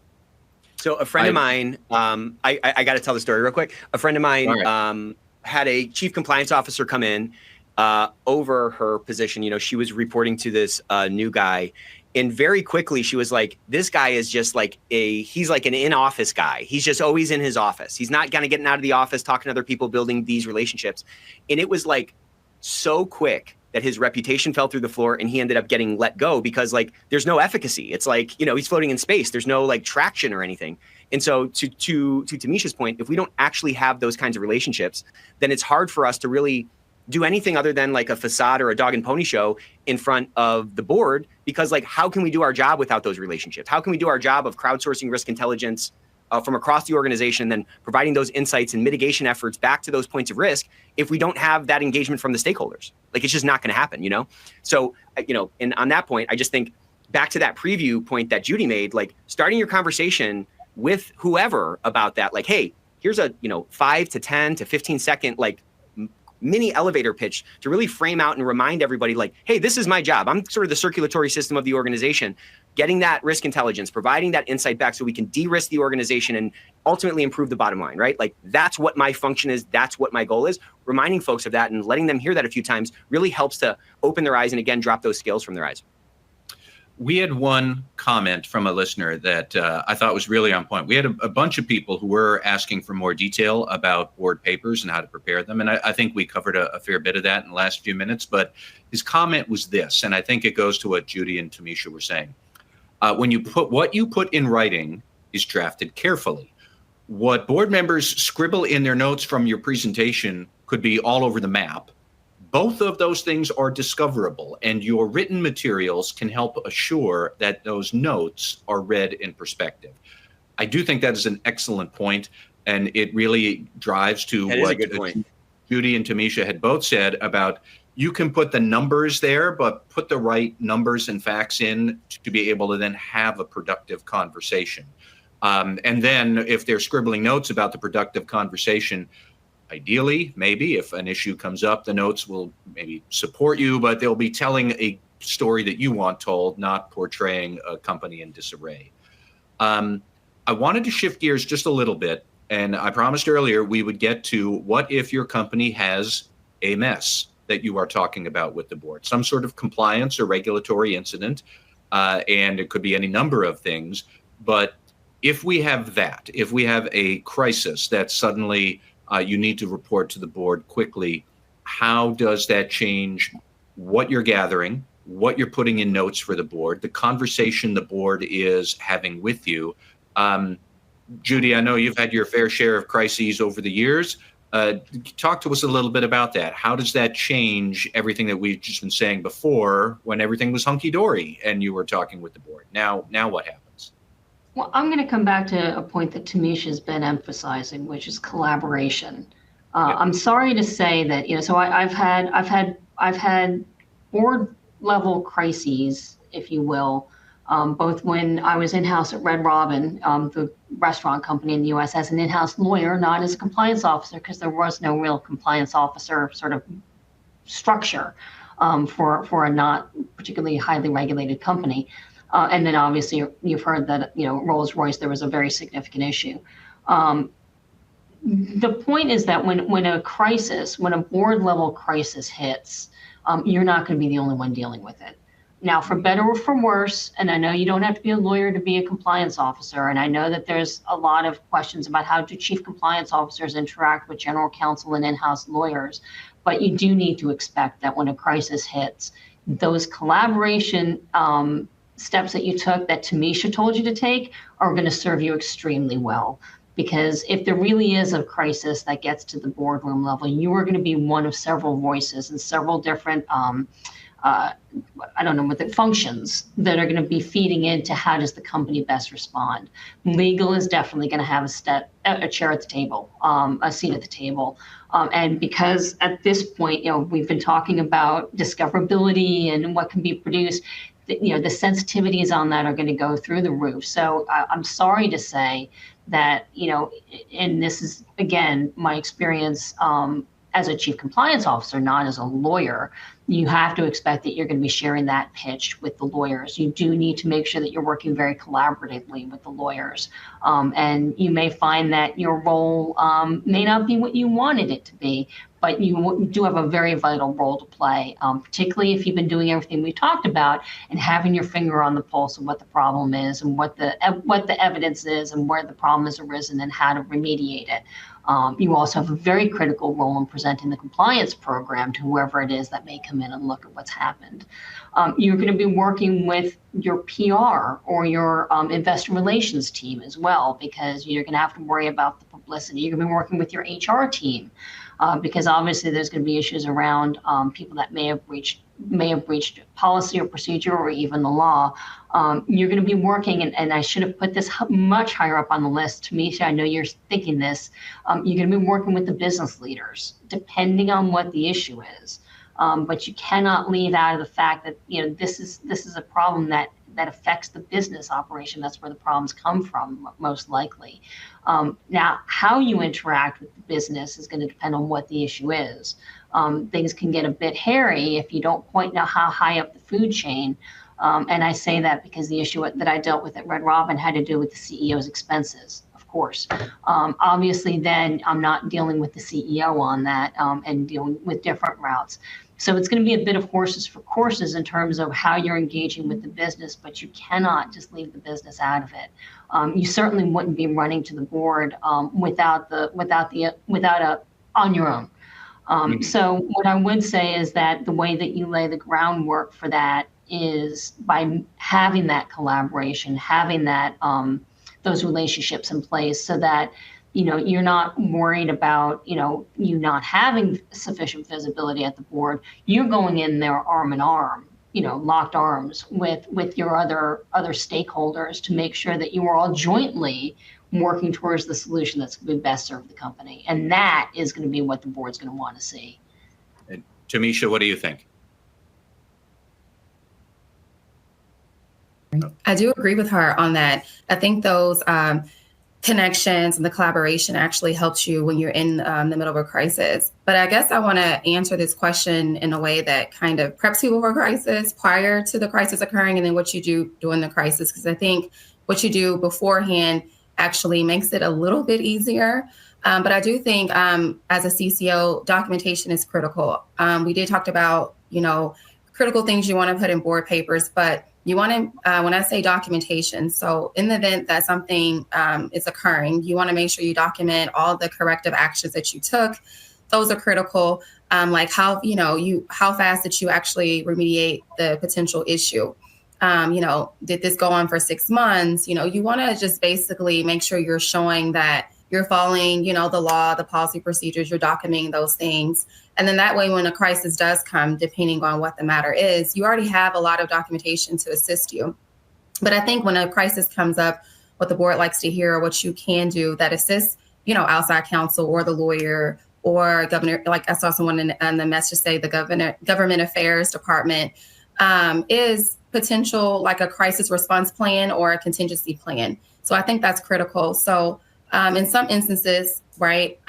So a friend of mine, I got to tell the story real quick. A friend of mine had a chief compliance officer come in over her position. You know, she was reporting to this new guy. And very quickly, she was like, this guy is just like he's like an in-office guy. He's just always in his office. He's not kind of getting out of the office, talking to other people, building these relationships. And it was like so quick that his reputation fell through the floor and he ended up getting let go because like there's no efficacy. It's like, you know, he's floating in space. There's no like traction or anything. And so to Tamisha's point, if we don't actually have those kinds of relationships, then it's hard for us to really do anything other than like a facade or a dog and pony show in front of the board, because like, how can we do our job without those relationships? How can we do our job of crowdsourcing risk intelligence from across the organization, then providing those insights and mitigation efforts back to those points of risk if we don't have that engagement from the stakeholders? Like, it's just not going to happen, you know? So, you know, and on that point, I just think back to that preview point that Judy made, like starting your conversation with whoever about that, like, hey, here's a, you know, 5 to 10 to 15 second, like mini elevator pitch to really frame out and remind everybody like, hey, this is my job. I'm sort of the circulatory system of the organization, getting that risk intelligence, providing that insight back so we can de-risk the organization and ultimately improve the bottom line, right? Like that's what my function is. That's what my goal is. Reminding folks of that and letting them hear that a few times really helps to open their eyes and again, drop those scales from their eyes. We had one comment from a listener that I thought was really on point. We had a bunch of people who were asking for more detail about board papers and how to prepare them. And I think we covered a fair bit of that in the last few minutes. But his comment was this, and I think it goes to what Judy and Tamisha were saying. When you put what you put in writing is drafted carefully. What board members scribble in their notes from your presentation could be all over the map. Both of those things are discoverable, and your written materials can help assure that those notes are read in perspective. I do think that is an excellent point, and it really drives to what Judy and Tamisha had both said about you can put the numbers there, but put the right numbers and facts in to be able to then have a productive conversation. And then if they're scribbling notes about the productive conversation, ideally, maybe if an issue comes up, the notes will maybe support you, but they'll be telling a story that you want told, not portraying a company in disarray. I wanted to shift gears just a little bit, and I promised earlier we would get to what if your company has a mess that you are talking about with the board, some sort of compliance or regulatory incident, and it could be any number of things. But if we have that, if we have a crisis that suddenly you need to report to the board quickly, how does that change what you're gathering, what you're putting in notes for the board, the conversation the board is having with you? Judy, I know you've had your fair share of crises over the years. Talk to us a little bit about that. How does that change everything that we've just been saying before when everything was hunky-dory and you were talking with the board? Now what happens? Well, I'm going to come back to a point that Tamisha's been emphasizing, which is collaboration. I'm sorry to say that, you know, so I've had board level crises, if you will, both when I was in-house at Red Robin, the restaurant company in the U.S., as an in-house lawyer, not as a compliance officer, because there was no real compliance officer sort of structure for a not particularly highly regulated company. And then obviously you've heard that, you know, Rolls-Royce, there was a very significant issue. The point is that when a crisis, when a board level crisis hits, you're not going to be the only one dealing with it. Now, for better or for worse, and I know you don't have to be a lawyer to be a compliance officer, and I know that there's a lot of questions about how do chief compliance officers interact with general counsel and in-house lawyers, but you do need to expect that when a crisis hits, those collaboration steps that you took that Tamisha told you to take are going to serve you extremely well. Because if there really is a crisis that gets to the boardroom level, you are going to be one of several voices and several different, functions that are going to be feeding into how does the company best respond. Legal is definitely going to have a chair at the table, a seat at the table. And because at this point, you know, we've been talking about discoverability and what can be produced, you know, the sensitivities on that are going to go through the roof. So I'm sorry to say that, and this is, again, my experience as a chief compliance officer, not as a lawyer, you have to expect that you're going to be sharing that pitch with the lawyers. You do need to make sure that you're working very collaboratively with the lawyers. And you may find that your role may not be what you wanted it to be, but you do have a very vital role to play, particularly if you've been doing everything we talked about and having your finger on the pulse of what the problem is and what the evidence is and where the problem has arisen and how to remediate it. You also have a very critical role in presenting the compliance program to whoever it is that may come in and look at what's happened. You're going to be working with your PR or your investor relations team as well, because you're going to have to worry about the publicity. You're going to be working with your HR team. Because obviously there's going to be issues around people that may have breached policy or procedure or even the law. You're going to be working, and I should have put this much higher up on the list. Tamisha, I know you're thinking this. You're going to be working with the business leaders, depending on what the issue is. But you cannot leave out of the fact that this is a problem that affects the business operation. That's where the problems come from, most likely. Now, how you interact with the business is going to depend on what the issue is. Things can get a bit hairy if you don't quite know how high up the food chain. And I say that because the issue that I dealt with at Red Robin had to do with the CEO's expenses, of course. Obviously, then I'm not dealing with the CEO on that and dealing with different routes. So it's going to be a bit of horses for courses in terms of how you're engaging with the business, but you cannot just leave the business out of it. You certainly wouldn't be running to the board without on your own. So what I would say is that the way that you lay the groundwork for that is by having that collaboration, having that those relationships in place, so that you're not worried about, you not having sufficient visibility at the board. You're going in there arm in arm, locked arms with your other stakeholders to make sure that you are all jointly working towards the solution that's going to best serve the company. And that is going to be what the board's going to want to see. And Tamisha, what do you think? I do agree with her on that. I think those connections and the collaboration actually helps you when you're in the middle of a crisis. But I guess I want to answer this question in a way that kind of preps people for crisis prior to the crisis occurring, and then what you do during the crisis, because I think what you do beforehand actually makes it a little bit easier. But I do think as a CCO, documentation is critical. We did talk about, critical things you want to put in board papers, but you want to, when I say documentation, so in the event that something is occurring, you want to make sure you document all the corrective actions that you took. Those are critical, like how fast did you actually remediate the potential issue? Did this go on for 6 months? You want to just basically make sure you're showing that you're following, the law, the policy procedures, you're documenting those things. And then that way, when a crisis does come, depending on what the matter is, you already have a lot of documentation to assist you. But I think when a crisis comes up, what the board likes to hear, what you can do that assists, outside counsel or the lawyer or governor, like I saw someone in the message say the government affairs department, is potential like a crisis response plan or a contingency plan. So I think that's critical. So in some instances, right,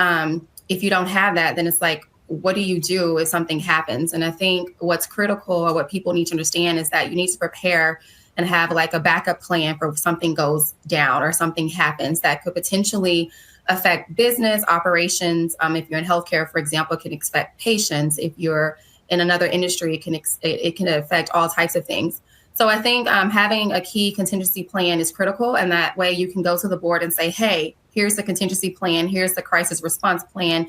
if you don't have that, then it's like, what do you do if something happens? And I think what's critical or what people need to understand is that you need to prepare and have like a backup plan for if something goes down or something happens that could potentially affect business operations. If you're in healthcare, for example, it can affect patients. If you're in another industry, it can affect all types of things. So I think having a key contingency plan is critical. And that way you can go to the board and say, hey, here's the contingency plan. Here's the crisis response plan.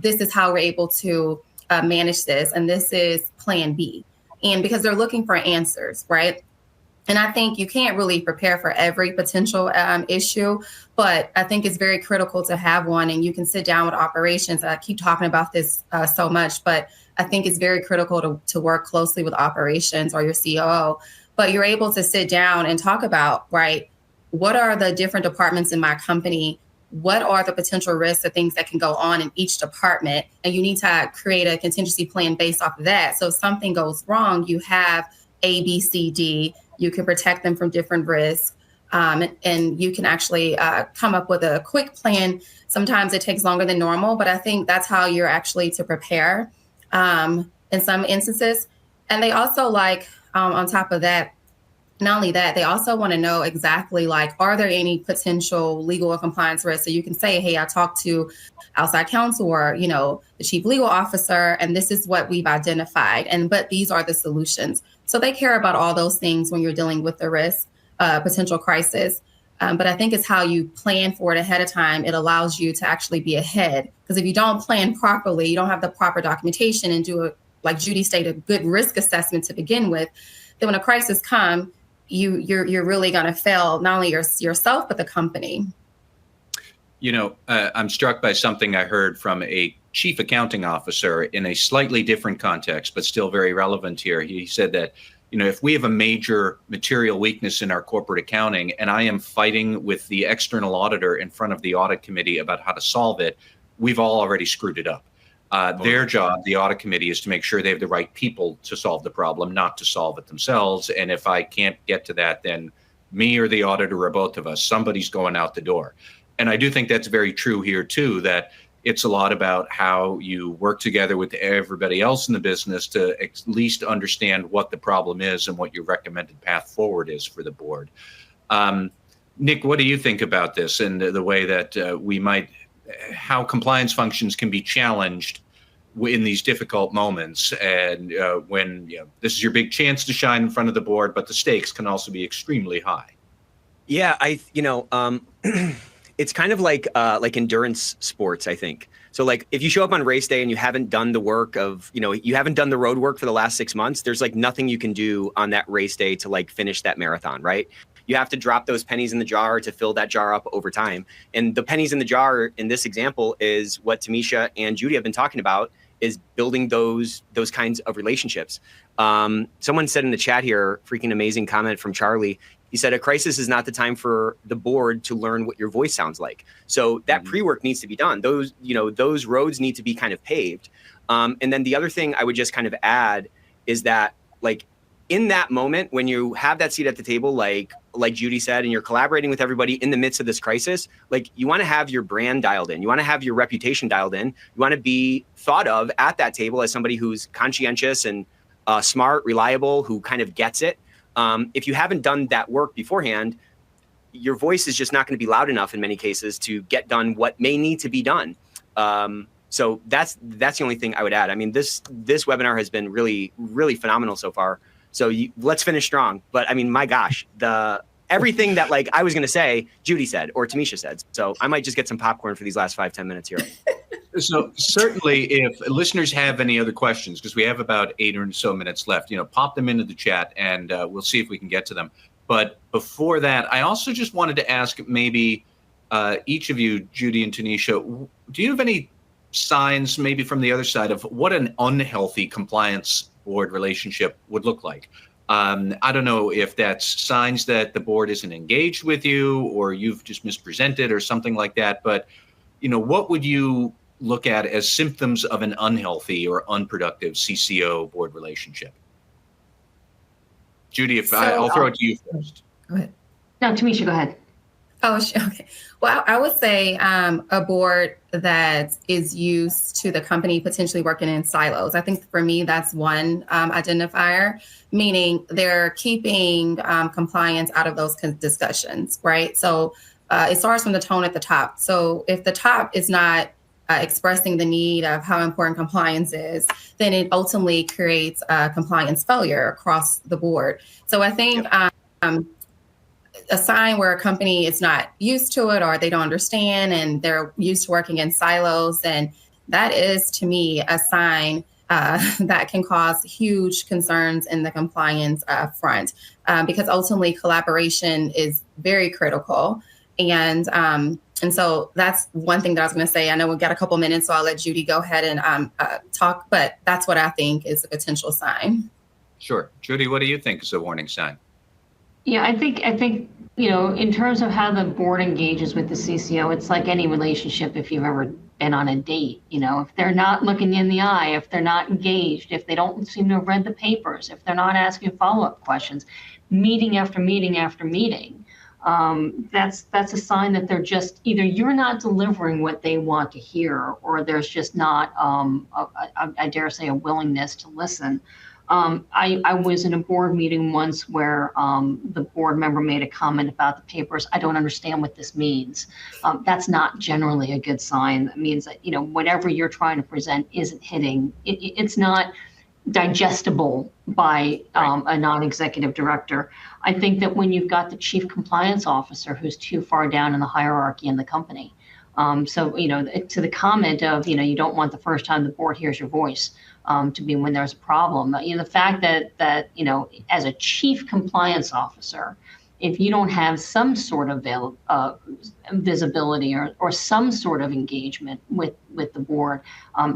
This is how we're able to manage this. And this is plan B. And because they're looking for answers, right? And I think you can't really prepare for every potential issue, but I think it's very critical to have one. And you can sit down with operations. I keep talking about this so much, but I think it's very critical to work closely with operations or your COO. But you're able to sit down and talk about, right, what are the different departments in my company? What are the potential risks of things that can go on in each department? And you need to create a contingency plan based off of that. So if something goes wrong, you have A, B, C, D. You can protect them from different risks. and you can actually come up with a quick plan. Sometimes it takes longer than normal, but I think that's how you're actually to prepare in some instances. And they also on top of that, not only that, they also want to know exactly are there any potential legal or compliance risks? So you can say, hey, I talked to outside counsel or, the chief legal officer, and this is what we've identified. But these are the solutions. So they care about all those things when you're dealing with the risk, potential crisis. But I think it's how you plan for it ahead of time. It allows you to actually be ahead. Because if you don't plan properly, you don't have the proper documentation and do like Judy stated, a good risk assessment to begin with, then when a crisis comes, you're really going to fail not only yourself but the company. I'm struck by something I heard from a chief accounting officer in a slightly different context, but still very relevant here. He said that, if we have a major material weakness in our corporate accounting and I am fighting with the external auditor in front of the audit committee about how to solve it, we've all already screwed it up. Their job, the audit committee, is to make sure they have the right people to solve the problem, not to solve it themselves. And if I can't get to that, then me or the auditor or both of us, somebody's going out the door. And I do think that's very true here, too, that it's a lot about how you work together with everybody else in the business to at least understand what the problem is and what your recommended path forward is for the board. Nick, what do you think about this and the way that how compliance functions can be challenged in these difficult moments, and when this is your big chance to shine in front of the board, but the stakes can also be extremely high? Yeah, it's kind of like endurance sports, I think. So if you show up on race day and you haven't done the work of, you haven't done the road work for the last 6 months, there's nothing you can do on that race day to finish that marathon, right? You have to drop those pennies in the jar to fill that jar up over time. And the pennies in the jar in this example is what Tamisha and Judy have been talking about, is building those kinds of relationships. Someone said in the chat here, freaking amazing comment from Charlie. He said, a crisis is not the time for the board to learn what your voice sounds like. So that pre-work needs to be done. Those roads need to be kind of paved. And then the other thing I would just kind of add is that in that moment, when you have that seat at the table, like Judy said, and you're collaborating with everybody in the midst of this crisis, you want to have your brand dialed in. You want to have your reputation dialed in. You want to be thought of at that table as somebody who's conscientious and smart, reliable, who kind of gets it. If you haven't done that work beforehand, your voice is just not going to be loud enough in many cases to get done what may need to be done. So that's the only thing I would add. I mean, this webinar has been really, really phenomenal so far. So let's finish strong. But I mean, my gosh, everything that I was going to say, Judy said, or Tamisha said. So I might just get some popcorn for these last 5-10 minutes here. So certainly if listeners have any other questions, because we have about 8 or so minutes left, pop them into the chat and we'll see if we can get to them. But before that, I also just wanted to ask maybe each of you, Judy and Tanisha, do you have any signs maybe from the other side of what an unhealthy compliance board relationship would look like? I don't know if that's signs that the board isn't engaged with you or you've just mispresented or something like that. But, what would you look at as symptoms of an unhealthy or unproductive CCO board relationship? Judy, I'll throw it to you first. Go ahead. No, Tamisha, go ahead. Oh, okay. Well, I would say a board that is used to the company potentially working in silos. I think for me, that's one identifier, meaning they're keeping compliance out of those discussions, right? So it starts from the tone at the top. So if the top is not expressing the need of how important compliance is, then it ultimately creates compliance failure across the board. So I think a sign where a company is not used to it or they don't understand and they're used to working in silos, and that is, to me, a sign that can cause huge concerns in the compliance front, because ultimately collaboration is very critical. And so that's one thing that I was going to say. I know we've got a couple minutes, so I'll let Judy go ahead and talk, but that's what I think is a potential sign. Sure. Judy, what do you think is a warning sign? Yeah, I think, in terms of how the board engages with the CCO, it's like any relationship. If you've ever been on a date, if they're not looking you in the eye, if they're not engaged, if they don't seem to have read the papers, if they're not asking follow-up questions, meeting after meeting after meeting, that's a sign that they're just either you're not delivering what they want to hear, or there's just not, I dare say, a willingness to listen. I was in a board meeting once where the board member made a comment about the papers. I don't understand what this means. That's not generally a good sign. That means that, whatever you're trying to present isn't hitting. It's not digestible by a non-executive director. I think that when you've got the chief compliance officer who's too far down in the hierarchy in the company. So, to the comment of, you don't want the first time the board hears your voice to be when there's a problem. The fact that as a chief compliance officer, if you don't have some sort of visibility or some sort of engagement with the board,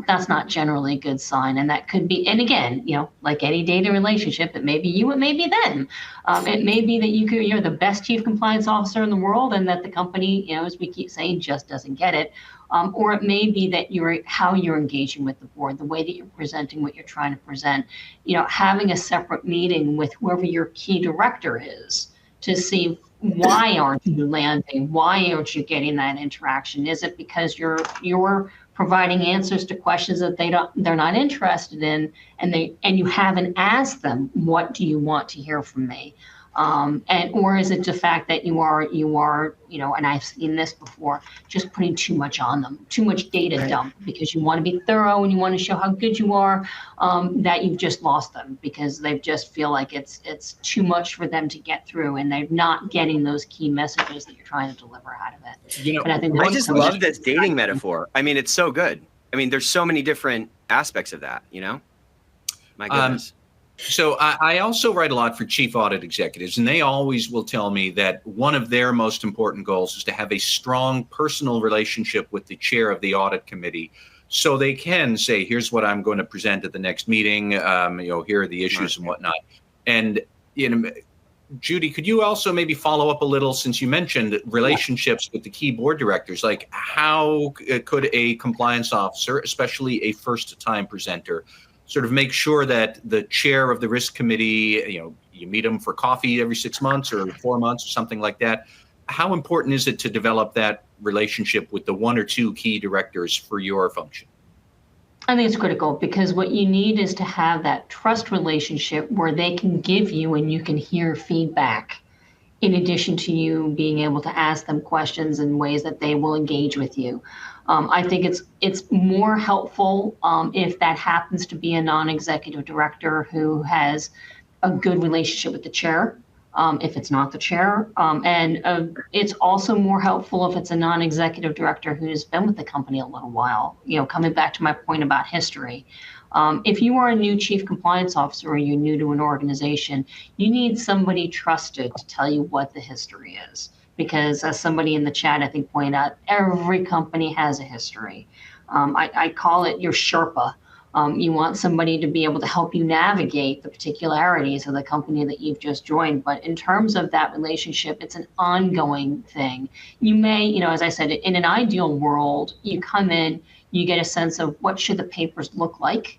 that's not generally a good sign. And that could be, and again, like any dating relationship, it may be you, it may be them. It may be that you're the best chief compliance officer in the world, and that the company, as we keep saying, just doesn't get it. Or it may be that how you're engaging with the board, the way that you're presenting what you're trying to present. Having a separate meeting with whoever your key director is, to see why aren't you landing? Why aren't you getting that interaction? Is it because you're providing answers to questions that they're not interested in, and you haven't asked them, what do you want to hear from me? Or is it the fact that you are, and I've seen this before, just putting too much on them, too much data dump, because you want to be thorough and you want to show how good you are, that you've just lost them because they just feel like it's too much for them to get through, and they're not getting those key messages that you're trying to deliver out of it. And I just love this dating metaphor. I mean, it's so good. I mean, there's so many different aspects of that, My goodness. So I also write a lot for chief audit executives, and they always will tell me that one of their most important goals is to have a strong personal relationship with the chair of the audit committee, so they can say, here's what I'm going to present at the next meeting, here are the issues and whatnot. And, Judy, could you also maybe follow up a little, since you mentioned relationships with the key board directors, like how could a compliance officer, especially a first-time presenter, sort of make sure that the chair of the risk committee, you meet them for coffee every 6 months or 4 months or something like that. How important is it to develop that relationship with the one or two key directors for your function? I think it's critical, because what you need is to have that trust relationship where they can give you and you can hear feedback, in addition to you being able to ask them questions in ways that they will engage with you. I think it's more helpful if that happens to be a non-executive director who has a good relationship with the chair, if it's not the chair. And it's also more helpful if it's a non-executive director who's been with the company a little while, coming back to my point about history. If you are a new chief compliance officer or you're new to an organization, you need somebody trusted to tell you what the history is. Because as somebody in the chat, I think, pointed out, every company has a history. I call it your Sherpa. You want somebody to be able to help you navigate the particularities of the company that you've just joined. But in terms of that relationship, it's an ongoing thing. You may, as I said, in an ideal world, you come in, you get a sense of what should the papers look like.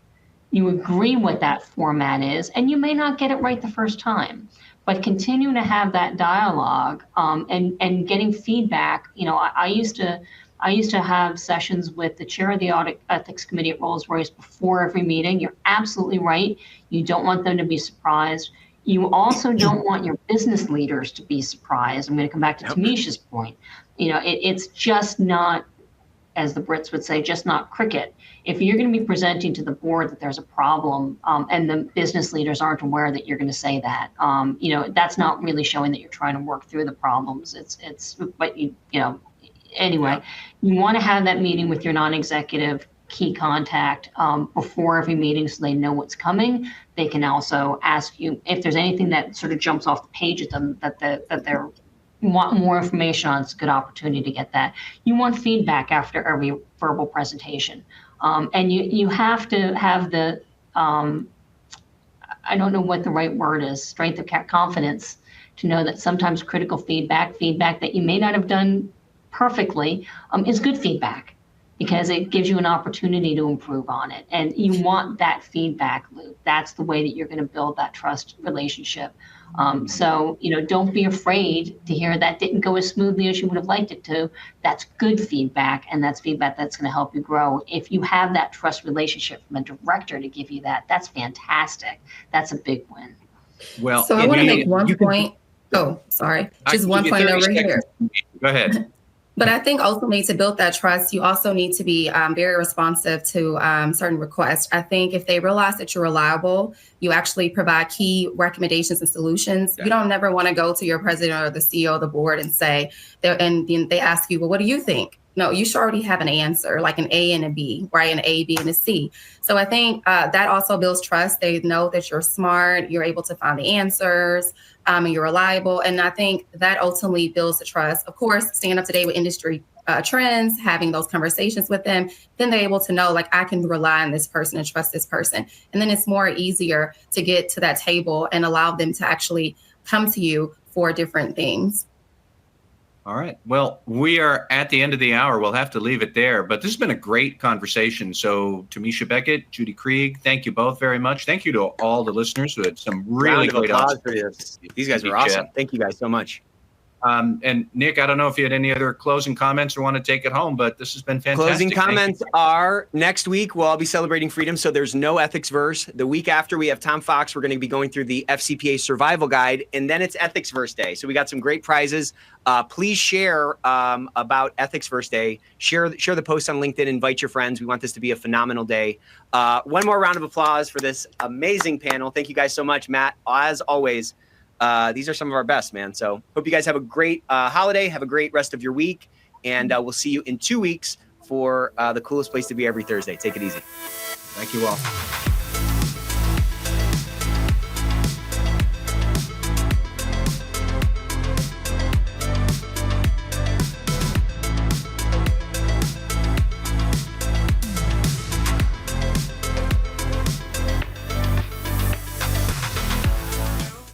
You agree what that format is, and you may not get it right the first time. But continuing to have that dialogue and getting feedback, I used to have sessions with the chair of the audit ethics committee at Rolls-Royce before every meeting. You're absolutely right. You don't want them to be surprised. You also don't want your business leaders to be surprised. I'm going to come back to Tamisha's point. It's just not, as the Brits would say, just not cricket. If you're going to be presenting to the board that there's a problem, and the business leaders aren't aware that you're going to say that, that's not really showing that you're trying to work through the problems. Anyway, you want to have that meeting with your non-executive key contact before every meeting, so they know what's coming. They can also ask you if there's anything that sort of jumps off the page at them that they're want more information on. It's a good opportunity to get that. You want feedback after every verbal presentation. And you have to have the, I don't know what the right word is, strength of confidence, to know that sometimes critical feedback that you may not have done perfectly, is good feedback, because it gives you an opportunity to improve on it. And you want that feedback loop. That's the way that you're going to build that trust relationship. So, don't be afraid to hear that didn't go as smoothly as you would have liked it to. That's good feedback, and that's feedback that's going to help you grow. If you have that trust relationship from a director to give you that, that's fantastic. That's a big win. Well, so I want to make one point. Oh, sorry. Just one point over here. Go ahead. But I think ultimately to build that trust, you also need to be very responsive to certain requests. I think if they realize that you're reliable, you actually provide key recommendations and solutions. Yeah. You don't never want to go to your president or the CEO of the board and say, and then they ask you, well, what do you think? No, you should already have an answer, like an A and a B, right? An A, B, and a C. So I think that also builds trust. They know that you're smart, you're able to find the answers, and you're reliable. And I think that ultimately builds the trust. Of course, staying up to date with industry trends, having those conversations with them, then they're able to know, like, I can rely on this person and trust this person. And then it's more easier to get to that table and allow them to actually come to you for different things. All right. Well, we are at the end of the hour. We'll have to leave it there. But this has been a great conversation. So, Tamisha Beckett, Judy Krieg, thank you both very much. Thank you to all the listeners who had some really great applause for this. These guys are awesome. Thank you guys so much. And Nick, I don't know if you had any other closing comments or want to take it home, but this has been fantastic. Closing comments are next week we'll all be celebrating freedom, so there's no Ethicsverse. The week after we have Tom Fox. We're going to be going through the FCPA Survival Guide, and then it's Ethicsverse Day. So we got some great prizes. Please share about Ethicsverse Day. Share the post on LinkedIn. Invite your friends. We want this to be a phenomenal day. One more round of applause for this amazing panel. Thank you guys so much, Matt. As always. These are some of our best, man. So hope you guys have a great holiday. Have a great rest of your week. And we'll see you in 2 weeks for the coolest place to be every Thursday. Take it easy. Thank you all.